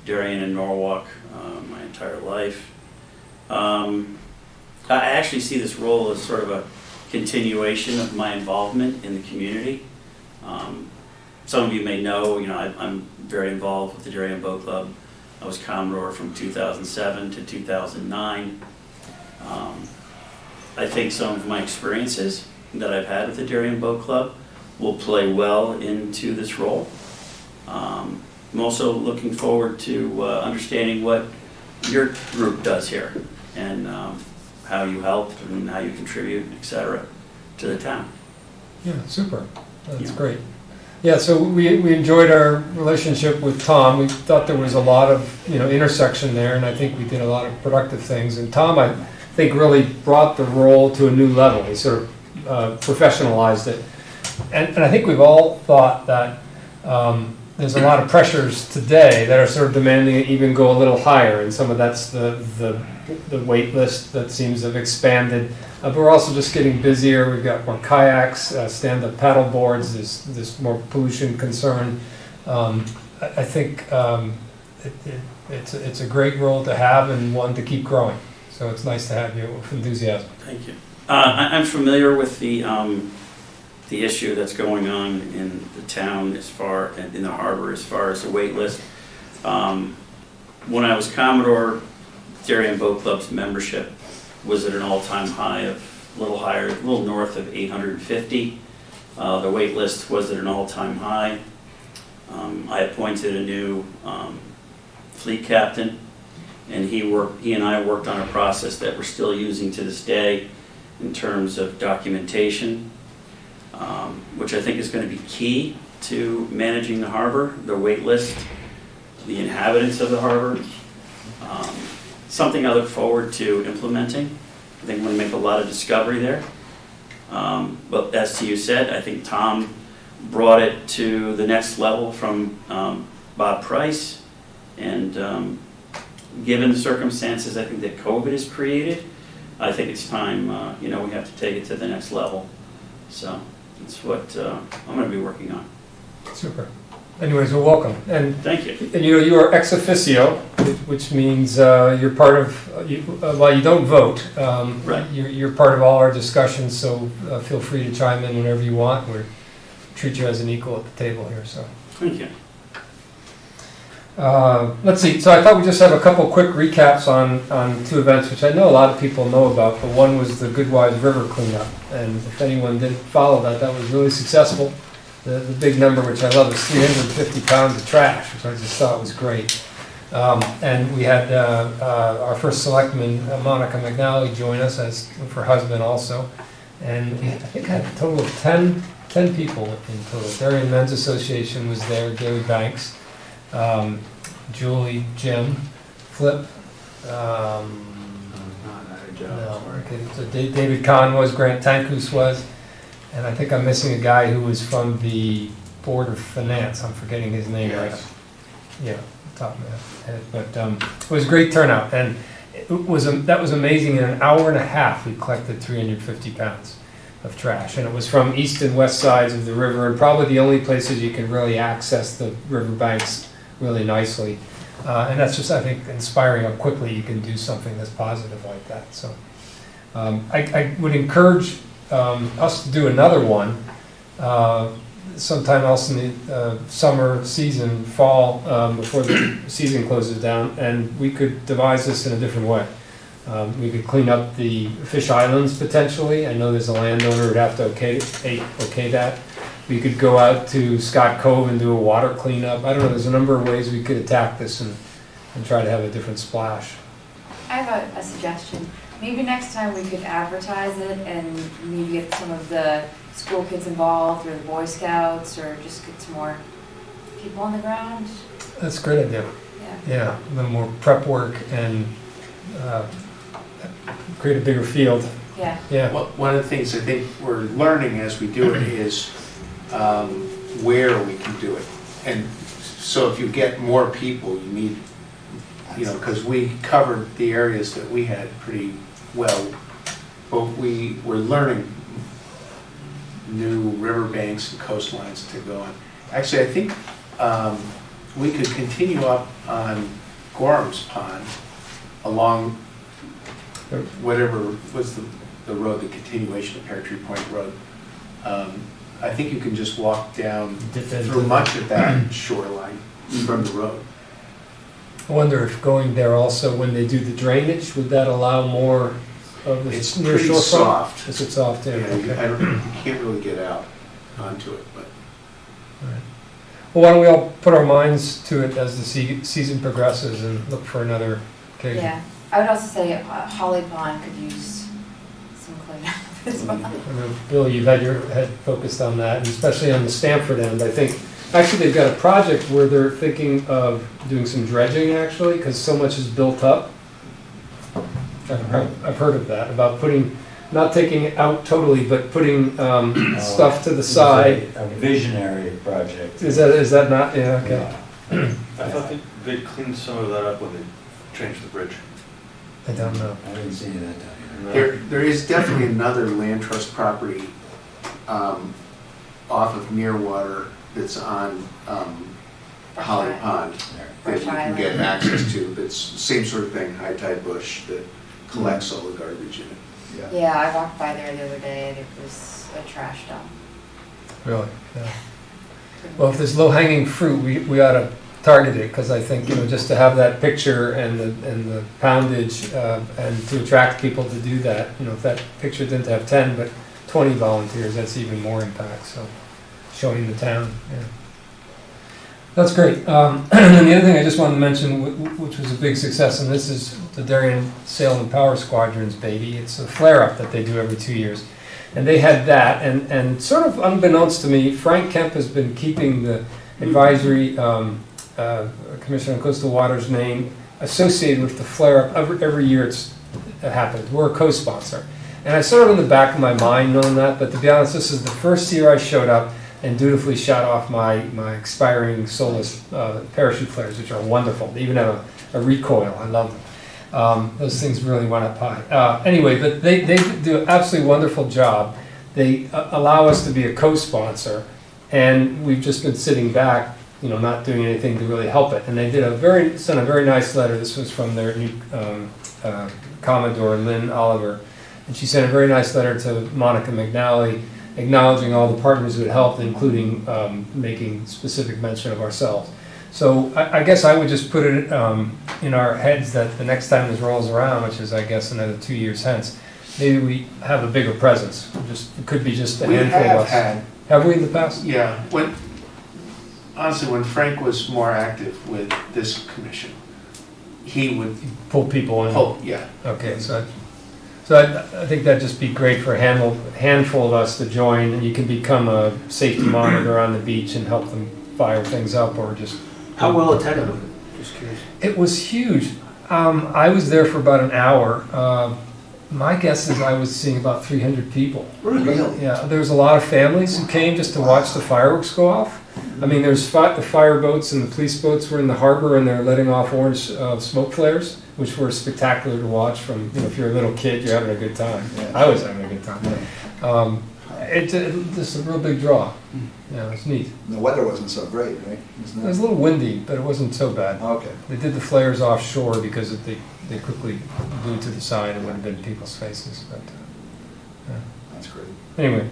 Darien and Norwalk my entire life. I actually see this role as sort of a continuation of my involvement in the community. Some of you may know, I'm very involved with the Darien Boat Club. I was Commodore from 2007 to 2009. I think some of my experiences that I've had with the Darien Boat Club will play well into this role. I'm also looking forward to understanding what your group does here and how you help and how you contribute, et cetera, to the town. Yeah, super. That's Yeah. great. Yeah, so we enjoyed our relationship with Tom. We thought there was a lot of, intersection there, and I think we did a lot of productive things. And Tom, I think, really brought the role to a new level. He sort of professionalized it. And I think we've all thought that there's a lot of pressures today that are sort of demanding it even go a little higher, and some of that's the wait list that seems to have expanded. But we're also just getting busier. We've got more kayaks, stand-up paddle boards. There's more pollution concern. I think it's a great role to have and one to keep growing. So it's nice to have you with enthusiasm. Thank you. I'm familiar with the issue that's going on in the town in the harbor as far as the wait list. When I was Commodore, Darien Boat Club's membership was at an all-time high of a little north of 850. The wait list was at an all-time high. I appointed a new fleet captain, and he and I worked on a process that we're still using to this day in terms of documentation, which I think is going to be key to managing the harbor, the wait list, the inhabitants of the harbor. Something I look forward to implementing. I think I'm going to make a lot of discovery there. But as you said, I think Tom brought it to the next level from Bob Price. And given the circumstances I think that COVID has created, I think it's time, we have to take it to the next level. So that's what I'm going to be working on. Super. Anyways, well, welcome. And Thank you. And you are ex officio, which means you're part of, while you don't vote, Right. you're part of all our discussions, so feel free to chime in whenever you want. We treat you as an equal at the table here. So Thank you. let's see. So I thought we'd just have a couple quick recaps on two events, which I know a lot of people know about, but one was the Goodwise River cleanup. And if anyone didn't follow that, that was really successful. The big number, which I love, is 350 pounds of trash, which I just thought was great. And we had our first selectman, Monica McNally, join us as her husband also. And I think I had a total of 10 people in total. Darien Men's Association was there, Gary Banks, Julie, Jim, Flip. No, okay, so David Kahn was, Grant Tankus was. And I think I'm missing a guy who was from the Board of Finance. I'm forgetting his name right. Yeah, top of my head. But it was a great turnout, and that was amazing. In an hour and a half, we collected 350 pounds of trash, and it was from east and west sides of the river, and probably the only places you can really access the riverbanks really nicely. And that's just, I think, inspiring how quickly you can do something that's positive like that. So I would encourage us to do another one sometime else in the summer season, fall, before the season closes down, and we could devise this in a different way. We could clean up the fish islands potentially. I know there's a landowner who'd have to okay that. We could go out to Scott Cove and do a water cleanup. I don't know, there's a number of ways we could attack this and try to have a different splash. I have a suggestion. Maybe next time we could advertise it and maybe get some of the school kids involved or the Boy Scouts, or just get some more people on the ground. That's a great idea. Yeah. Yeah, a little more prep work and create a bigger field. Yeah. Yeah. Well, one of the things I think we're learning as we do it is where we can do it. And so if you get more people, you need, because we covered the areas that we had pretty well, but we were learning new riverbanks and coastlines to go on. Actually, I think we could continue up on Gorham's Pond along whatever was the road, the continuation of Pear Tree Point Road. I think you can just walk down through much of that shoreline from the road. I wonder if going there also, when they do the drainage, would that allow more of the It's near pretty shorefront? soft. Is it soft, yeah? Yeah, Okay. you can't really get out onto it, but. Well, why don't we all put our minds to it as the season progresses and look for another occasion? Yeah, I would also say Holly Pond could use some cleanup as well. I know, Bill, you've had your head focused on that, and especially on the Stamford end. I think, actually, they've got a project where they're thinking of doing some dredging, actually, because so much is built up. I've heard of that, about putting, not taking it out totally, but putting stuff to the side. A visionary project. Is that not, yeah, okay. I thought they cleaned some of that up when they changed the bridge. I don't know. I didn't see that down here. There is definitely another land trust property off of Nearwater that's on Holly Pond that you can get access to. That's the same sort of thing, high tide bush that collects all the garbage in it. Yeah, I walked by there the other day and it was a trash dump. Really? Yeah. Well, if there's low-hanging fruit, we ought to target it, because I think, just to have that picture and the poundage, and to attract people to do that, if that picture didn't have 10, but 20 volunteers, that's even more impact, so showing the town, yeah. That's great. And then the other thing I just wanted to mention, which was a big success, and this is the Darien Sail and Power Squadron's baby. It's a flare-up that they do every 2 years. And they had that, and sort of unbeknownst to me, Frank Kemp has been keeping the advisory Commissioner on Coastal Waters name associated with the flare-up. Every year it happens. We're a co-sponsor. And I sort of in the back of my mind known that, but to be honest, this is the first year I showed up and dutifully shot off my expiring soulless parachute flares, which are wonderful. They even have a recoil. I love them. Those things really went up high. Anyway, but they do an absolutely wonderful job. They allow us to be a co-sponsor, and we've just been sitting back, not doing anything to really help it. And they sent a very nice letter. This was from their new Commodore, Lynn Oliver, and she sent a very nice letter to Monica McNally, acknowledging all the partners who had helped, including making specific mention of ourselves. So I guess I would just put it in our heads that the next time this rolls around, which is I guess another 2 years hence, maybe we have a bigger presence. It could be just a handful of us. Have we in the past? Yeah, honestly, when Frank was more active with this commission, he would Pull people in? yeah. Okay, so I think that'd just be great for a handful of us to join, and you can become a safety monitor on the beach and help them fire things up, or just... How well attended was it? Just curious. It was huge. I was there for about an hour. My guess is I was seeing about 300 people. Really? Yeah, there was a lot of families who came just to watch the fireworks go off. I mean, there's the fire boats and the police boats were in the harbor, and they're letting off orange smoke flares, which were spectacular to watch from, if you're a little kid, you're having a good time. Yeah. I was having a good time. It's just a real big draw. Yeah, it's neat. The weather wasn't so great, right? It was a little windy, but it wasn't so bad. Okay. They did the flares offshore because they quickly blew to the side and would have been people's faces. But That's great. anyway,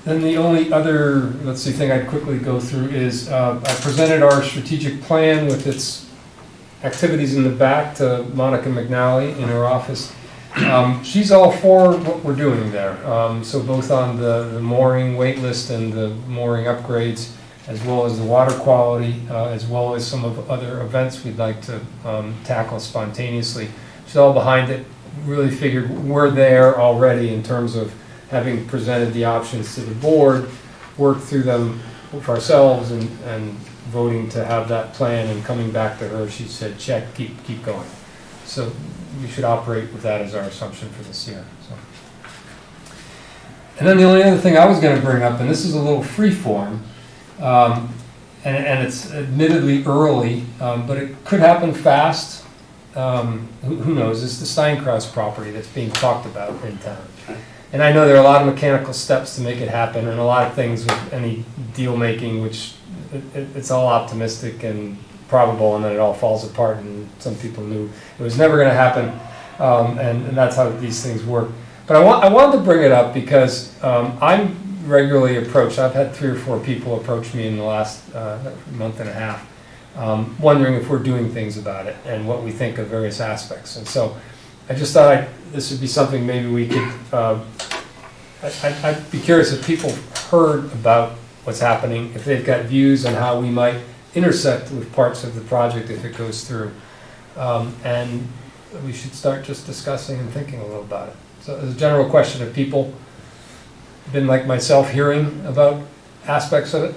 then the only other thing I'd quickly go through is I presented our strategic plan with its activities in the back to Monica McNally in her office. She's all for what we're doing there. So both on the mooring wait list and the mooring upgrades, as well as the water quality, as well as some of other events we'd like to tackle spontaneously. She's all behind it. Really figured we're there already in terms of having presented the options to the board, worked through them for ourselves, and voting to have that plan, and coming back to her, she said, check, keep going. So we should operate with that as our assumption for this year. So. And then the only other thing I was going to bring up, and this is a little free form, and it's admittedly early, but it could happen fast. Who knows? It's the Steinkraus property that's being talked about in town. And I know there are a lot of mechanical steps to make it happen, and a lot of things with any deal making, which it's all optimistic and probable, and then it all falls apart, and some people knew it was never going to happen, and that's how these things work. But I wanted to bring it up because I'm regularly approached. I've had 3 or 4 people approach me in the last month and a half, wondering if we're doing things about it and what we think of various aspects. And so I just thought this would be something maybe we could, I'd be curious if people heard about what's happening, if they've got views on how we might intersect with parts of the project if it goes through. And we should start just discussing and thinking a little about it. So as a general question, have people been like myself hearing about aspects of it?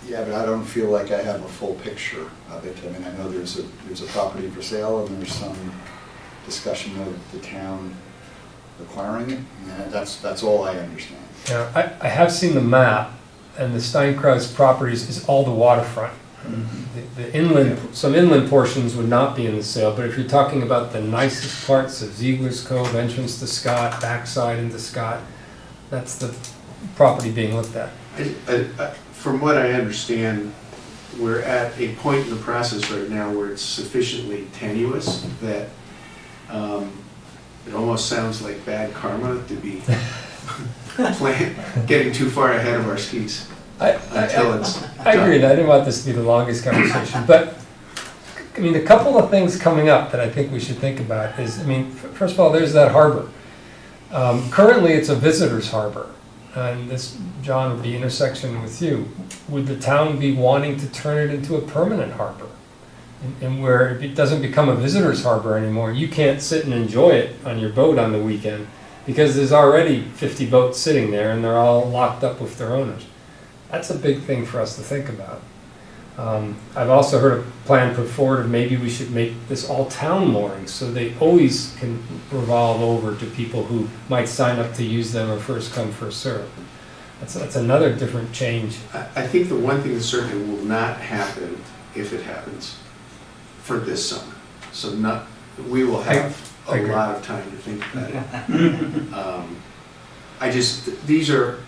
Yeah, but I don't feel like I have a full picture of it. I mean, I know there's a property for sale and there's some discussion of the town acquiring it. And that's all I understand. Yeah, I have seen the map, and the Steinkraus properties is all the waterfront. The inland, some inland portions would not be in the sale, but if you're talking about the nicest parts of Ziegler's Cove, entrance to Scott, backside into Scott, that's the property being looked at. From what I understand, we're at a point in the process right now where it's sufficiently tenuous that it almost sounds like bad karma to be getting too far ahead of our skis until it's I agree that I didn't want this to be the longest conversation, but I mean, a couple of things coming up that I think we should think about is, I mean, first of all, there's that harbor. Currently, it's a visitor's harbor, and this, John, would be intersection with you. Would the town be wanting to turn it into a permanent harbor? And where it doesn't become a visitor's harbor anymore, you can't sit and enjoy it on your boat on the weekend because there's already 50 boats sitting there and they're all locked up with their owners. That's a big thing for us to think about. I've also heard a plan put forward of maybe we should make this all town moorings so they always can revolve over to people who might sign up to use them or first come, first serve. That's another different change. I think the one thing that certainly will not happen, if it happens, for this summer. So we will have a lot of time to think about it.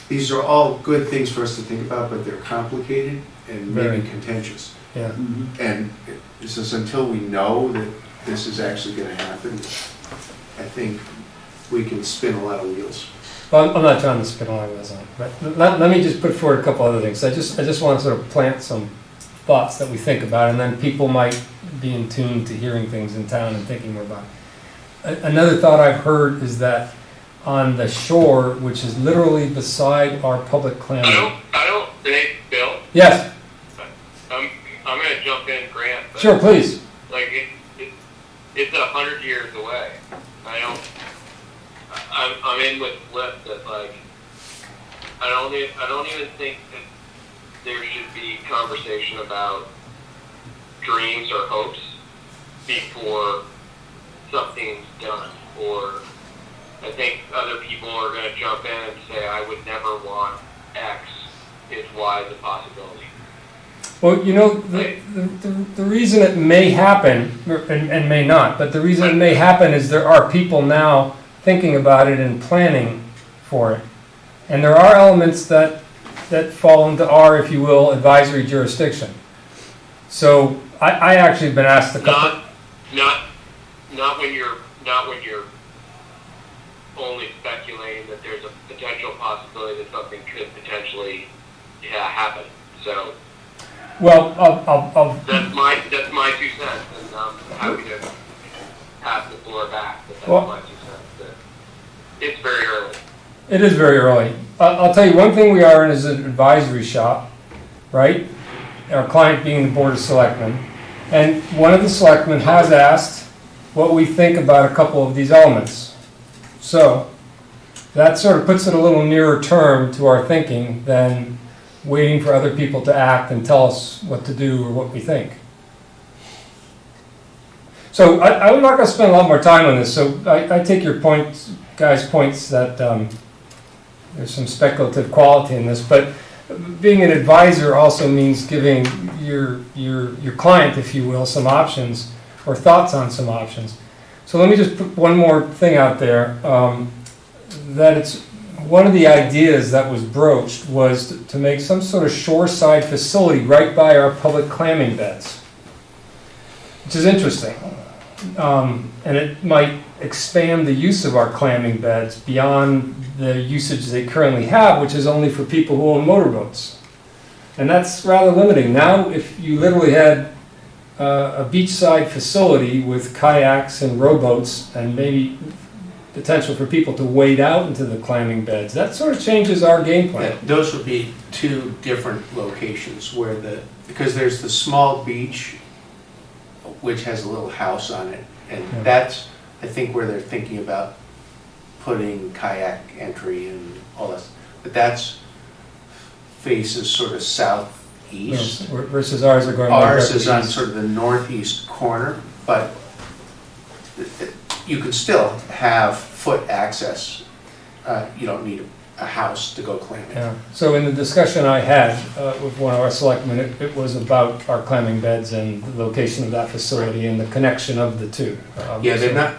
These are all good things for us to think about, but they're complicated and maybe contentious. Yeah. And it's just until we know that this is actually going to happen, I think we can spin a lot of wheels. Well, I'm not trying to spin a lot of wheels on it, but let me just put forward a couple other things. I just want to sort of plant some thoughts that we think about, and then people might be in tune to hearing things in town and thinking more about it. Another thought I've heard is that on the shore, which is literally beside our public clamming. Hey, Bill, Yes, I'm gonna jump in, Grant. But sure, please. Like, it's 100 years away. I'm in with Flip that, like, I don't even think that there should be conversation about dreams or hopes before something's done. Or I think other people are going to jump in and say, I would never want X, is Y the possibility. Well, you know, the reason it may happen, and may not, but the reason it may happen is there are people now thinking about it and planning for it. And there are elements that fall into our, if you will, advisory jurisdiction. So I actually have been asked a couple. Not when you're only speculating that there's a potential possibility that something could potentially happen. So. Well, I'll That's my 2 cents, and I'm happy to pass the floor back. But that's my 2 cents. It's very early. It is very early. I'll tell you one thing we are in is an advisory shop, right? Our client being the Board of Selectmen. And one of the selectmen has asked what we think about a couple of these elements. So that sort of puts it a little nearer term to our thinking than waiting for other people to act and tell us what to do or what we think. So I'm not going to spend a lot more time on this. So I take your points, guys' points that there's some speculative quality in this, but being an advisor also means giving your client, if you will, some options or thoughts on some options. So let me just put one more thing out there, that it's one of the ideas that was broached was to make some sort of shoreside facility right by our public clamming beds, which is interesting. And it might expand the use of our clamming beds beyond the usage they currently have, which is only for people who own motorboats. And that's rather limiting. Now, if you literally had a beachside facility with kayaks and rowboats and maybe potential for people to wade out into the clamming beds. That sort of changes our game plan. Yeah, those would be two different locations where because there's the small beach, which has a little house on it, and Yeah. that's, I think, where they're thinking about putting kayak entry and all that. But that's faces sort of southeast. Versus ours are going. Ours like is on east. sort of the northeast corner, but you could still have foot access. You don't need a house to go clamming. Yeah, so in the discussion I had with one of our selectmen, it was about our clamming beds and the location of that facility and the connection of the two. Yeah, they're So- not,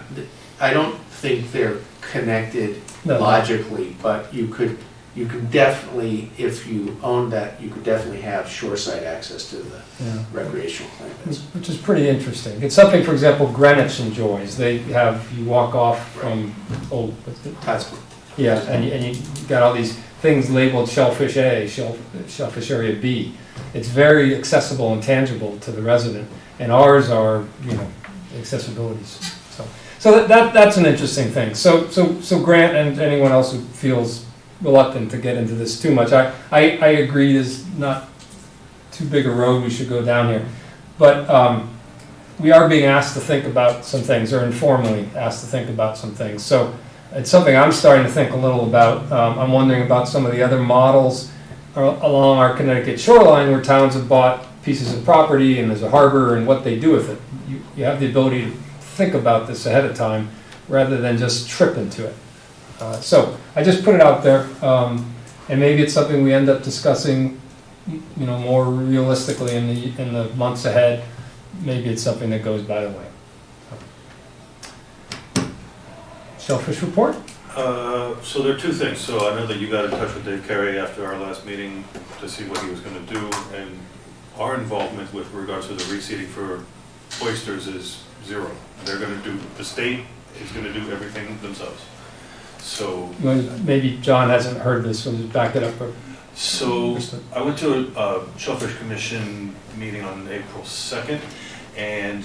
I don't think they're connected No. logically, but you could definitely, if you own that, you could definitely have shoreside access to the Yeah. recreational clam beds. Which is pretty interesting. It's something, for example, Greenwich enjoys. They have, you walk off from old, That's, yeah, and you got all these things labeled shellfish A, shellfish area B. It's very accessible and tangible to the resident, and ours are, accessibilities. So that's an interesting thing. So Grant and anyone else who feels reluctant to get into this too much, I agree there's not too big a road we should go down here. But we are being asked to think about some things, or informally asked to think about some things. So it's something I'm starting to think a little about. I'm wondering about some of the other models along our Connecticut shoreline where towns have bought pieces of property and there's a harbor and what they do with it. You have the ability to think about this ahead of time rather than just trip into it. So I just put it out there, and maybe it's something we end up discussing, more realistically in the months ahead. Maybe it's something that goes by the way. Shellfish report? So there are two things. So I know that you got in touch with Dave Carey after our last meeting to see what he was going to do, and our involvement with regards to the reseeding for oysters is zero. They're going to do, the state is going to do everything themselves. So Maybe John hasn't heard this, so just back it up. So I went to a Shellfish Commission meeting on April 2nd, and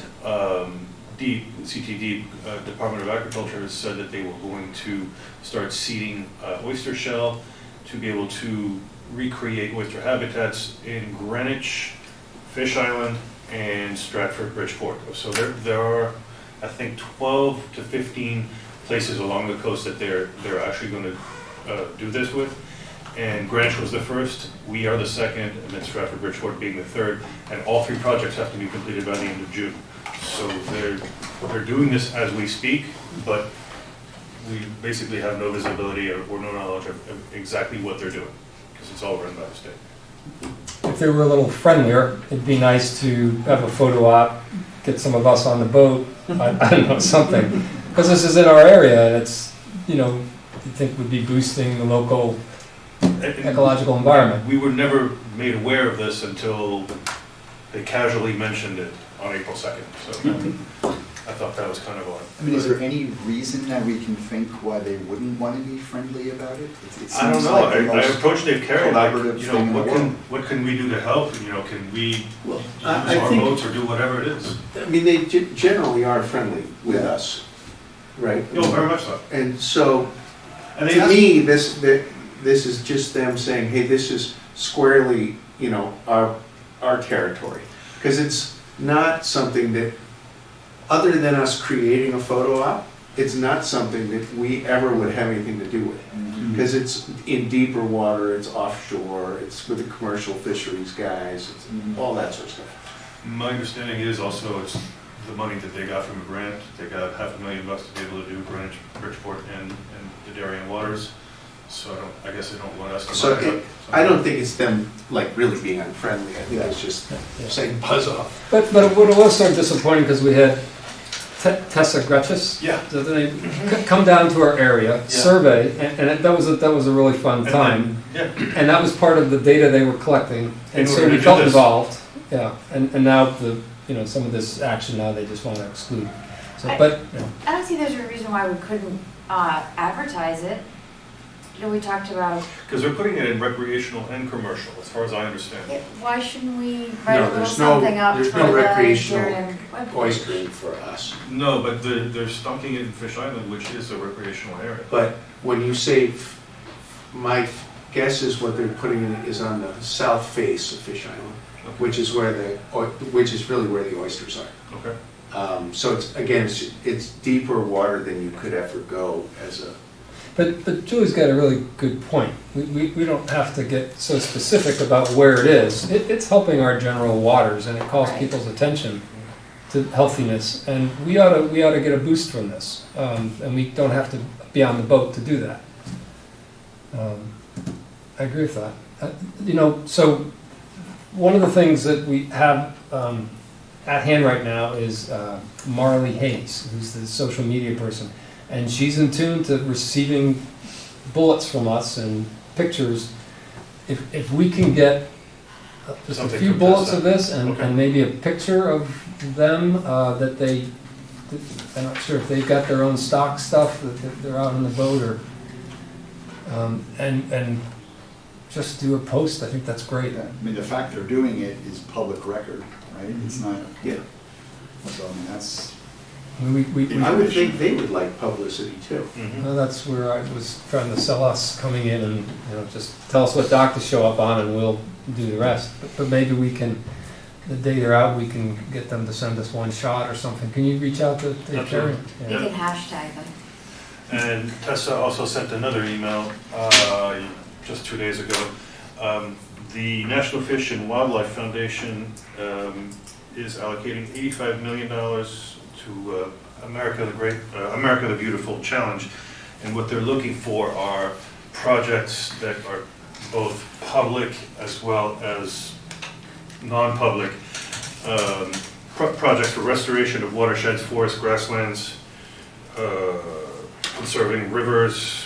CTD, Department of Agriculture, has said that they were going to start seeding oyster shell to be able to recreate oyster habitats in Greenwich, Fish Island, and Stratford, Bridgeport. So there are, I think, 12 to 15 places along the coast that they're actually going to do this with. And Greenwich was the first, we are the second, and then Stratford Bridgeport being the third. And all three projects have to be completed by the end of June. So they're doing this as we speak, but we basically have no visibility or no knowledge of exactly what they're doing, because it's all run by the state. If they were a little friendlier, it'd be nice to have a photo op, get some of us on the boat, I don't know, something. Because this is in our area, and it's, you think would be boosting the local ecological environment. We were never made aware of this until they casually mentioned it on April 2nd. So I thought that was kind of odd. I mean, is there any reason that we can think why they wouldn't want to be friendly about it? It I don't seems know. like the I most approached Dave Carey, like, collaborative thing in the world. what can we do to help? Can we use I our think- boats or do whatever it is? I mean, they generally are friendly with us, right? Very much so. And so, And they to asked- me, this is just them saying, hey, this is squarely, our territory. Because it's not something that, other than us creating a photo op, it's not something that we ever would have anything to do with. Mhm. Because it's in deeper water, it's offshore, it's with the commercial fisheries guys, it's Mhm. all that sort of stuff. My understanding is also it's the money that they got from a grant. They got $500,000 to be able to do Greenwich, Bridgeport, and the Darien waters. So I guess they don't want us to. So mind it. I don't think it's them really being unfriendly, I think it's just Yeah. saying buzz off. But it was sort of disappointing because we had Tessa Gretches, Yeah. is that the name? Come down to our area, survey, and that was a really fun And time. then- Yeah. And that was part of the data they were collecting, and In so order we to do felt this. involved. Yeah, and now some of this action now they just want to exclude. So, but I don't see there's a reason why we couldn't advertise it. we talked about, Because they're putting it in recreational and commercial, as far as I understand. why shouldn't we write a little there's something up for there's the no recreational Darien webpage? oystering for us. No, but they're stocking it in Fish Island, which is a recreational area. But when you say, my guess is what they're putting in is on the south face of Fish Island, which is really where the oysters are. Okay. So it's deeper water than you could ever go as a. But Julie's got a really good point. We don't have to get so specific about where it is. It's helping our general waters, and it calls people's attention to healthiness. And we ought to get a boost from this, and we don't have to be on the boat to do that. I agree with that. So one of the things that we have at hand right now is Marley Hayes, who's the social media person. And she's in tune to receiving bullets from us and pictures. If we can get just Something a few from bullets Tessa. of this Okay. and maybe a picture of them, I'm not sure if they've got their own stock stuff, that they're out on the boat, or, and just do a post, I think that's great. Yeah, I mean, the fact they're doing it is public record, right? It's not, Yeah. so I mean, that's, I would think they would like publicity too. Mhm. Well, that's where I was trying to sell us coming in and, just tell us what dock to show up on and we'll do the rest. But maybe we can, the day they're out, we can get them to send us one shot or something. Can you reach out to Terry? Absolutely. You can hashtag them. And Tessa also sent another email just 2 days ago. The National Fish and Wildlife Foundation is allocating $85 million to America the Beautiful Challenge. And what they're looking for are projects that are both public as well as non-public. Projects for restoration of watersheds, forests, grasslands, conserving rivers,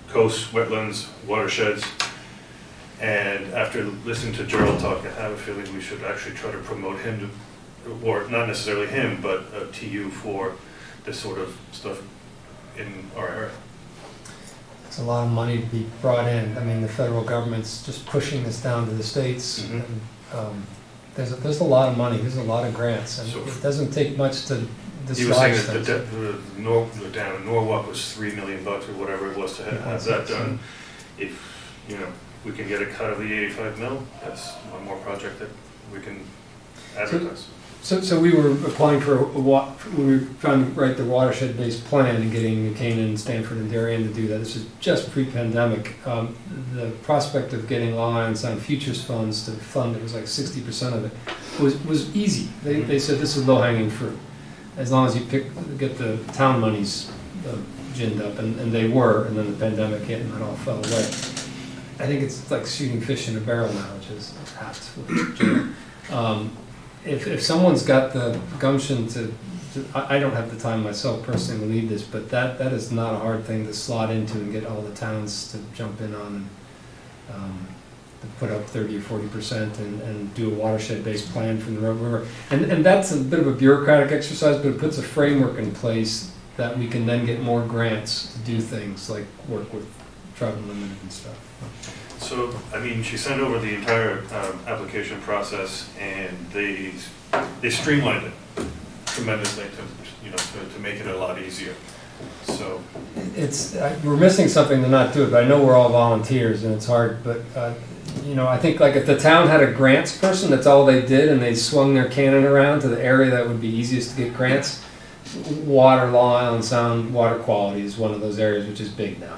coasts, wetlands, watersheds. And after listening to Gerald talk, I have a feeling we should actually try to promote him or not necessarily him, but TU for this sort of stuff in our area. It's a lot of money to be brought in. I mean, the federal government's just pushing this down to the states. Mhm. And, there's a lot of money, there's a lot of grants, and So- it doesn't take much to He was saying dislodge that things. the dam in Norwalk was $3 million or whatever it was to have that done. If, we can get a cut of the 85 mil, that's one more project that we can advertise. So we were applying for we were trying to write the watershed-based plan and getting Canaan, Stanford, and Darien to do that. This is just pre-pandemic. The prospect of getting lines on futures funds to fund it was like 60% of it was easy. They said this is low-hanging fruit, as long as you get the town monies ginned up, and they were, and then the pandemic hit and it all fell away. I think it's like shooting fish in a barrel now, which is apt with Jim. If someone's got the gumption I don't have the time myself personally to lead this, but that is not a hard thing to slot into and get all the towns to jump in on and to put up 30 or 40% and do a watershed-based plan from the river. And that's a bit of a bureaucratic exercise, but it puts a framework in place that we can then get more grants to do things like work with Trout Unlimited and stuff. So, she sent over the entire application process, and they streamlined it tremendously to make it a lot easier. So, We're missing something to not do it, but I know we're all volunteers and it's hard, but, I think like if the town had a grants person, that's all they did, and they swung their cannon around to the area that would be easiest to get grants, water, Long Island Sound, water quality is one of those areas which is big now.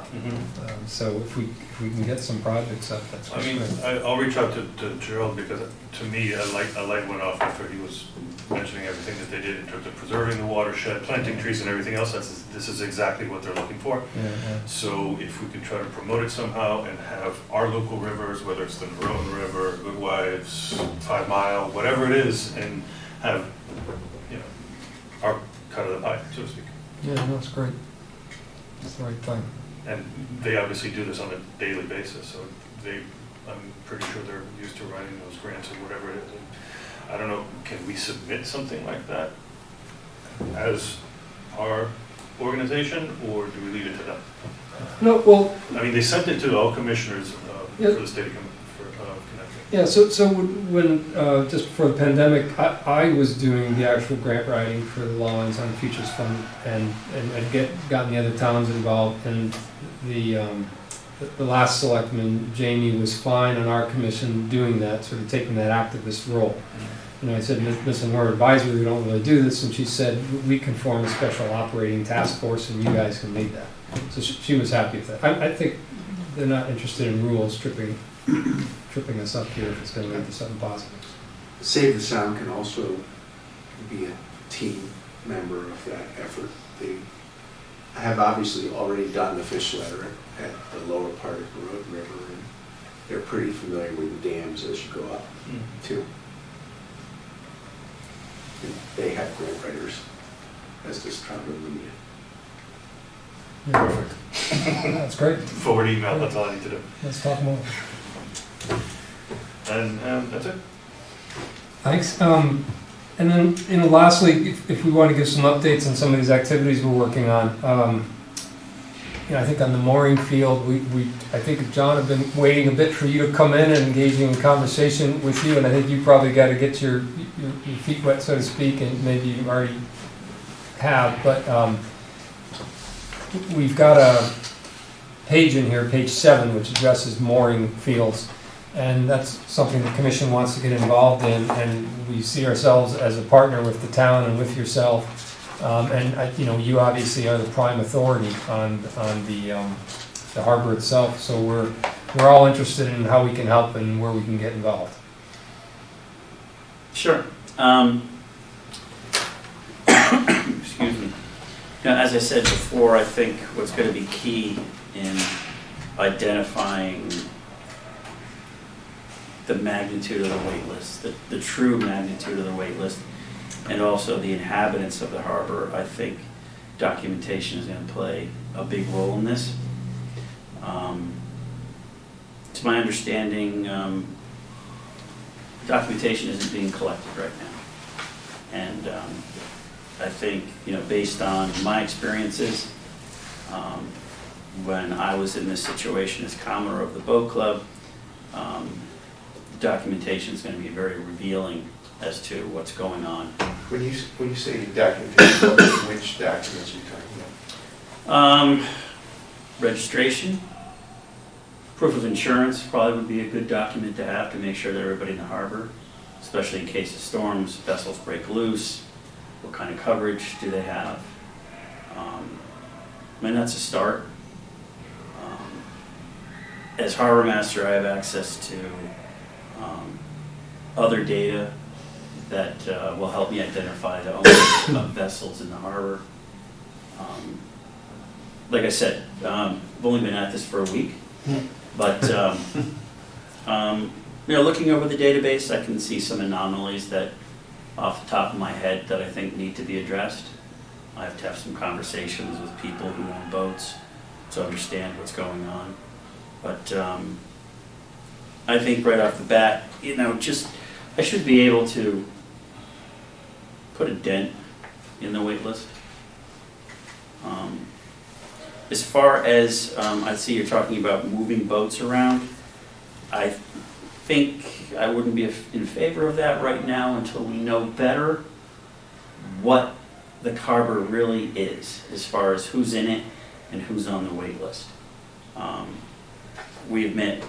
So if we can get some projects up, that's great. I'll reach out to Gerald, because to me, a light went off after he was mentioning everything that they did in terms of preserving the watershed, planting trees and everything else. This is exactly what they're looking for. Yeah. So if we could try to promote it somehow and have our local rivers, whether it's the Narone River, Good Wives, 5 Mile, whatever it is, and have, our cut of the pie, so to speak. Yeah, that's great. That's the right thing. And they obviously do this on a daily basis, so I'm pretty sure they're used to writing those grants or whatever it is. I don't know, can we submit something like that as our organization, or do we leave it to them? No, well, I mean, they sent it to all commissioners Yeah. for the state of Connecticut. yeah, so when, just before the pandemic, I was doing the actual grant writing for the Lawns on Futures Fund and I'd gotten the other towns involved, and the last selectman, Jamie, was fine on our commission doing that, sort of taking that activist role. You know, I said, listen, we're advisory, we don't really do this, and she said, we can form a special operating task force and you guys can lead that. So she was happy with that. I think they're not interested in rules tripping us up here if it's gonna lead to something positive. Save the Sound can also be a team member of that effort. They have obviously already done the fish ladder at the lower part of the Brook River, and they're pretty familiar with the dams as you go up too. And they have grant writers, as does Trout Media. Perfect. That's great. Forward email, that's all I need to do. Let's talk more. And that's it. Thanks. And then, lastly, if we want to give some updates on some of these activities we're working on, I think on the mooring field, I think John have been waiting a bit for you to come in and engaging in conversation with you, and I think you probably got to get your feet wet, so to speak, and maybe you already have, but we've got a page in here, page 7, which addresses mooring fields. And that's something the commission wants to get involved in, and we see ourselves as a partner with the town and with yourself. You obviously are the prime authority on the harbor itself, so we're all interested in how we can help and where we can get involved. Sure. Excuse me. As I said before, I think what's going to be key in identifying the magnitude of the wait list, the true magnitude of the wait list, and also the inhabitants of the harbor, I think documentation is going to play a big role in this. To my understanding, documentation isn't being collected right now. And I think, based on my experiences, when I was in this situation as Commodore of the Boat Club, documentation is going to be very revealing as to what's going on. When you say documentation, which documents are you talking about? Registration, proof of insurance probably would be a good document to have to make sure that everybody in the harbor, especially in case of storms, vessels break loose, what kind of coverage do they have? That's a start. As harbor master, I have access to other data that will help me identify the owners of vessels in the harbor. Like I said, I've only been at this for a week, but looking over the database, I can see some anomalies that, off the top of my head, that I think need to be addressed. I have to have some conversations with people who own boats to understand what's going on. But I think right off the bat, I should be able to put a dent in the wait list. As far as, I see you're talking about moving boats around, I think I wouldn't be in favor of that right now until we know better what the harbor really is, as far as who's in it and who's on the wait list. We admit,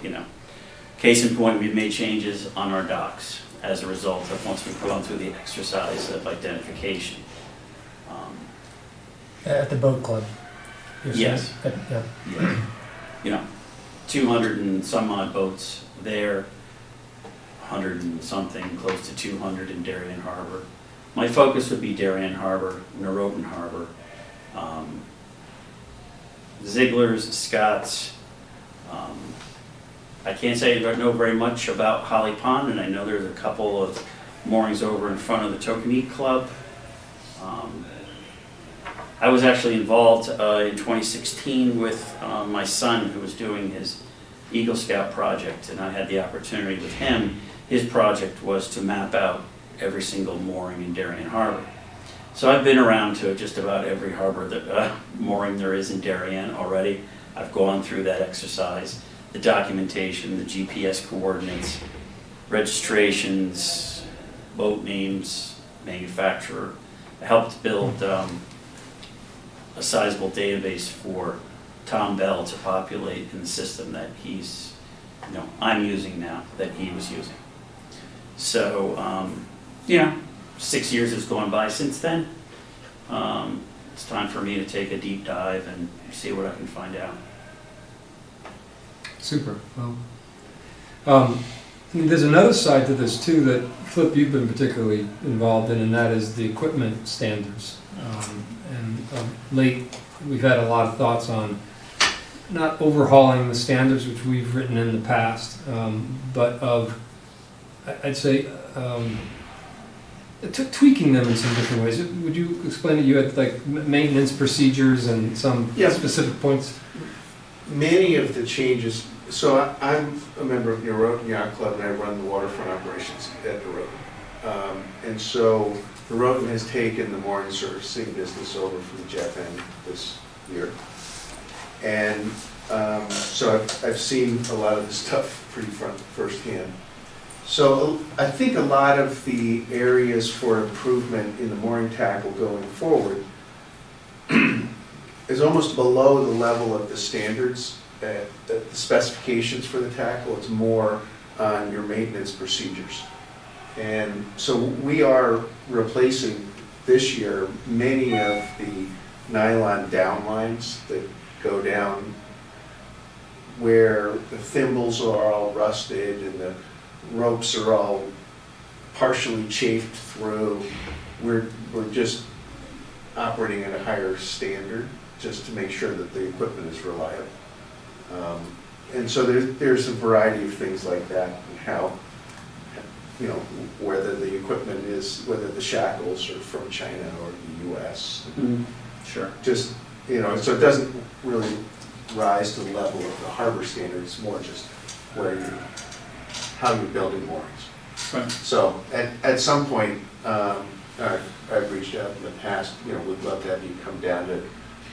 case in point, we've made changes on our docks as a result of once we've gone through the exercise of identification. At the boat club. you're saying? Yes. Yeah. 200 and some odd boats there, 100 and something, close to 200 in Darien Harbor. My focus would be Darien Harbor, Norotan Harbor, Ziegler's, Scott's. I can't say I don't know very much about Holly Pond, and I know there's a couple of moorings over in front of the Tokenique Club. I was actually involved in 2016 with my son, who was doing his Eagle Scout project, and I had the opportunity with him. His project was to map out every single mooring in Darien Harbor. So I've been around to just about every harbor that mooring there is in Darien already. I've gone through that exercise, the documentation, the GPS coordinates, registrations, boat names, manufacturer. I helped build a sizable database for Tom Bell to populate in the system that I'm using now, that he was using. So, 6 years has gone by since then. It's time for me to take a deep dive and see what I can find out. Super. Well, there's another side to this too that Flip, you've been particularly involved in, and that is the equipment standards. Late, we've had a lot of thoughts on not overhauling the standards which we've written in the past, but I'd say tweaking them in some different ways. Would you explain that you had like maintenance procedures and some specific points? Many of the changes, so I'm a member of the Road and Yacht Club, and I run the waterfront operations at the Road. And so the Road has taken the mooring servicing business over from Jeff N this year. And so I've seen a lot of this stuff pretty firsthand. So I think a lot of the areas for improvement in the mooring tackle going forward is almost below the level of the standards, the specifications for the tackle. It's more on your maintenance procedures. And so we are replacing this year many of the nylon downlines that go down where the thimbles are all rusted and the ropes are all partially chafed through. We're just operating at a higher standard just to make sure that the equipment is reliable. And so there's a variety of things like that, and how, whether the equipment is, whether the shackles are from China or the US. Mm-hmm. Sure. Just, so it doesn't really rise to the level of the harbor standard. It's more just how you're building moorings. Right. So at some point, I've reached out in the past, we'd love to have you come down to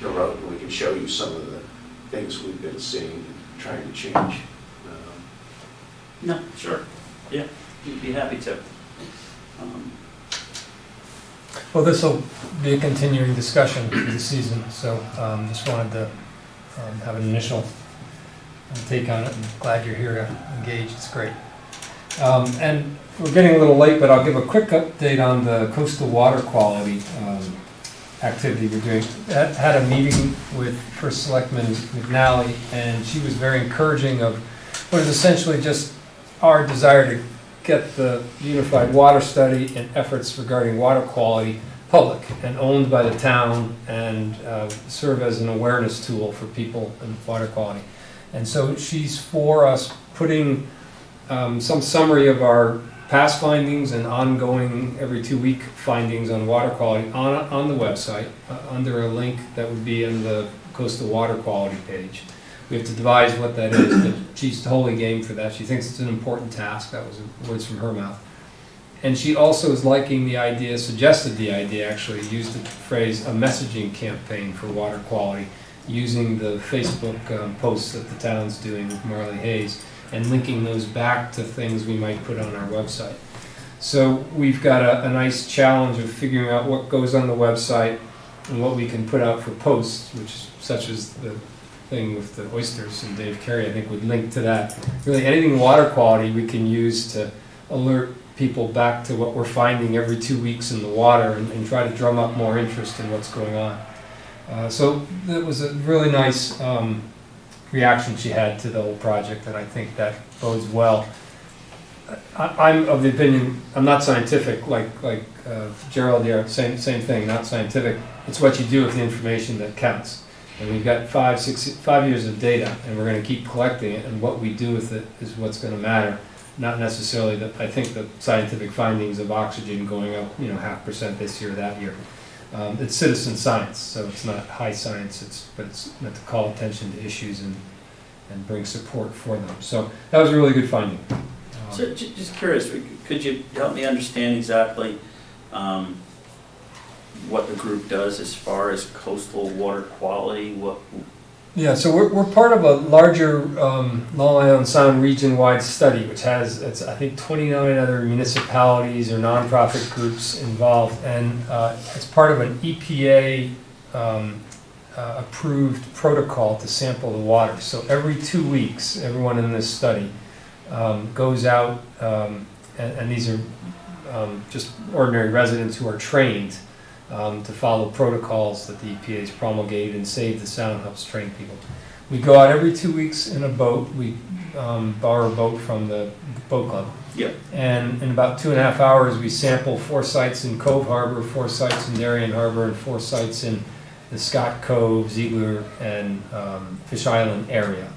the Road and we can show you some of the things we've been seeing and trying to change. No, sure. Yeah, we'd be happy to. Well, this will be a continuing discussion through the season, so just wanted to have an initial take on it, and glad you're here to engage. It's great. And we're getting a little late, but I'll give a quick update on the coastal water quality activity we're doing. Had a meeting with First Selectman McNally, and she was very encouraging of what is essentially just our desire to get the Unified Water Study and efforts regarding water quality public and owned by the town, and serve as an awareness tool for people in water quality. And so she's for us putting some summary of our past findings and ongoing every 2-week findings on water quality on the website under a link that would be in the coastal water quality page. We have to devise what that is, but she's totally game for that. She thinks it's an important task. That was words from her mouth. And she also is liking the idea, suggested the idea actually, used the phrase a messaging campaign for water quality, using the Facebook posts that the town's doing with Marley Hayes, and linking those back to things we might put on our website. So we've got a nice challenge of figuring out what goes on the website and what we can put out for posts, such as the thing with the oysters, and Dave Carey I think would link to that. Really anything water quality we can use to alert people back to what we're finding every 2 weeks in the water, and try to drum up more interest in what's going on. So that was a really nice reaction she had to the whole project, and I think that bodes well. I'm of the opinion, I'm not scientific like Gerald here, same thing, not scientific. It's what you do with the information that counts. And we've got 5 years of data, and we're going to keep collecting it, and what we do with it is what's going to matter. Not necessarily I think the scientific findings of oxygen going up, 0.5% this year, that year. It's citizen science, so it's not high science, but it's meant to call attention to issues and bring support for them. So that was a really good finding. So just curious, could you help me understand exactly what the group does as far as coastal water quality? Yeah, so we're part of a larger Long Island Sound region-wide study, which has, I think, 29 other municipalities or nonprofit groups involved, and it's part of an EPA approved protocol to sample the water. So every 2 weeks, everyone in this study goes out, and these are just ordinary residents who are trained to follow protocols that the EPA has promulgated, and Save the Sound helps train people. We go out every 2 weeks in a boat. We borrow a boat from the boat club. Yep. And in about 2.5 hours, we sample 4 sites in Cove Harbor, 4 sites in Darien Harbor, and 4 sites in the Scott Cove, Ziegler, and Fish Island area.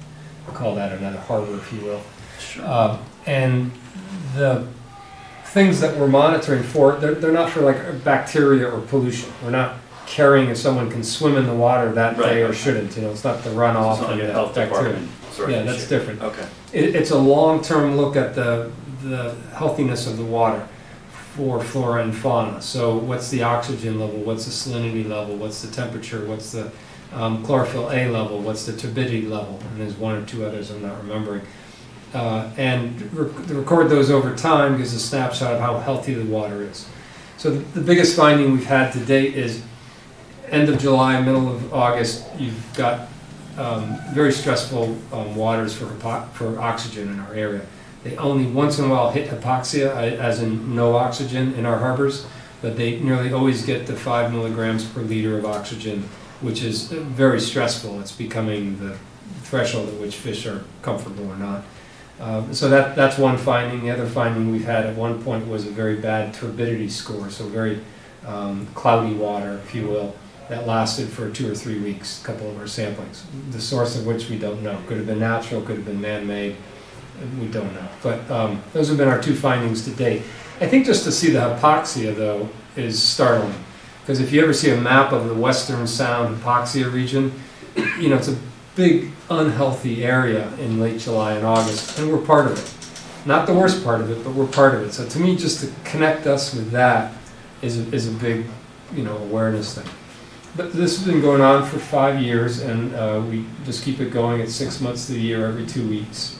We'll call that another harbor, if you will. Sure. And the things that we're monitoring for, they're not for like bacteria or pollution. We're not caring if someone can swim in the water that day or shouldn't. You know, it's not the runoff It's not and like a the health bacteria. department sort of Yeah, that's issue. different. Okay. It's a long-term look at the healthiness of the water for flora and fauna. So what's the oxygen level? What's the salinity level? What's the temperature? What's the chlorophyll A level? What's the turbidity level? And there's 1 or 2 others I'm not remembering. And record those over time gives a snapshot of how healthy the water is. So the biggest finding we've had to date is end of July, middle of August, you've got very stressful waters for oxygen in our area. They only once in a while hit hypoxia, as in no oxygen in our harbors, but they nearly always get to 5 milligrams per liter of oxygen, which is very stressful. It's becoming the threshold at which fish are comfortable or not. So that's one finding. The other finding we've had at one point was a very bad turbidity score, so very cloudy water, if you will, that lasted for 2 or 3 weeks, a couple of our samplings, the source of which we don't know. Could have been natural, could have been man-made, we don't know. But those have been our 2 findings to date. I think just to see the hypoxia, though, is startling. Because if you ever see a map of the Western Sound hypoxia region, you know, it's a big unhealthy area in late July and August, and we're part of it. Not the worst part of it, but we're part of it. So to me, just to connect us with that is a big, you know, awareness thing. But this has been going on for 5 years, and we just keep it going at 6 months of the year, every 2 weeks.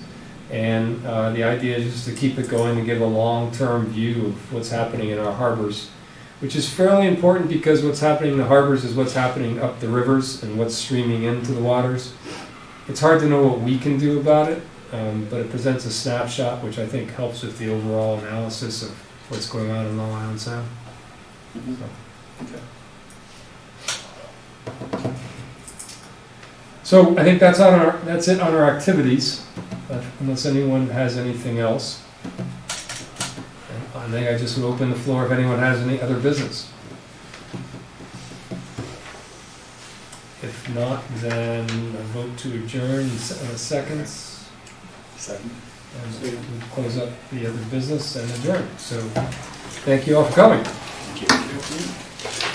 And the idea is just to keep it going and give a long-term view of what's happening in our harbors, which is fairly important because what's happening in the harbors is what's happening up the rivers and what's streaming into the waters. It's hard to know what we can do about it, but it presents a snapshot which I think helps with the overall analysis of what's going on in Long Island Sound. Mhm. Okay. So I think that's it on our activities, unless anyone has anything else. I think I just would open the floor if anyone has any other business. If not, then a vote to adjourn in seconds. Second. And we close up the other business and adjourn. So thank you all for coming. Thank you.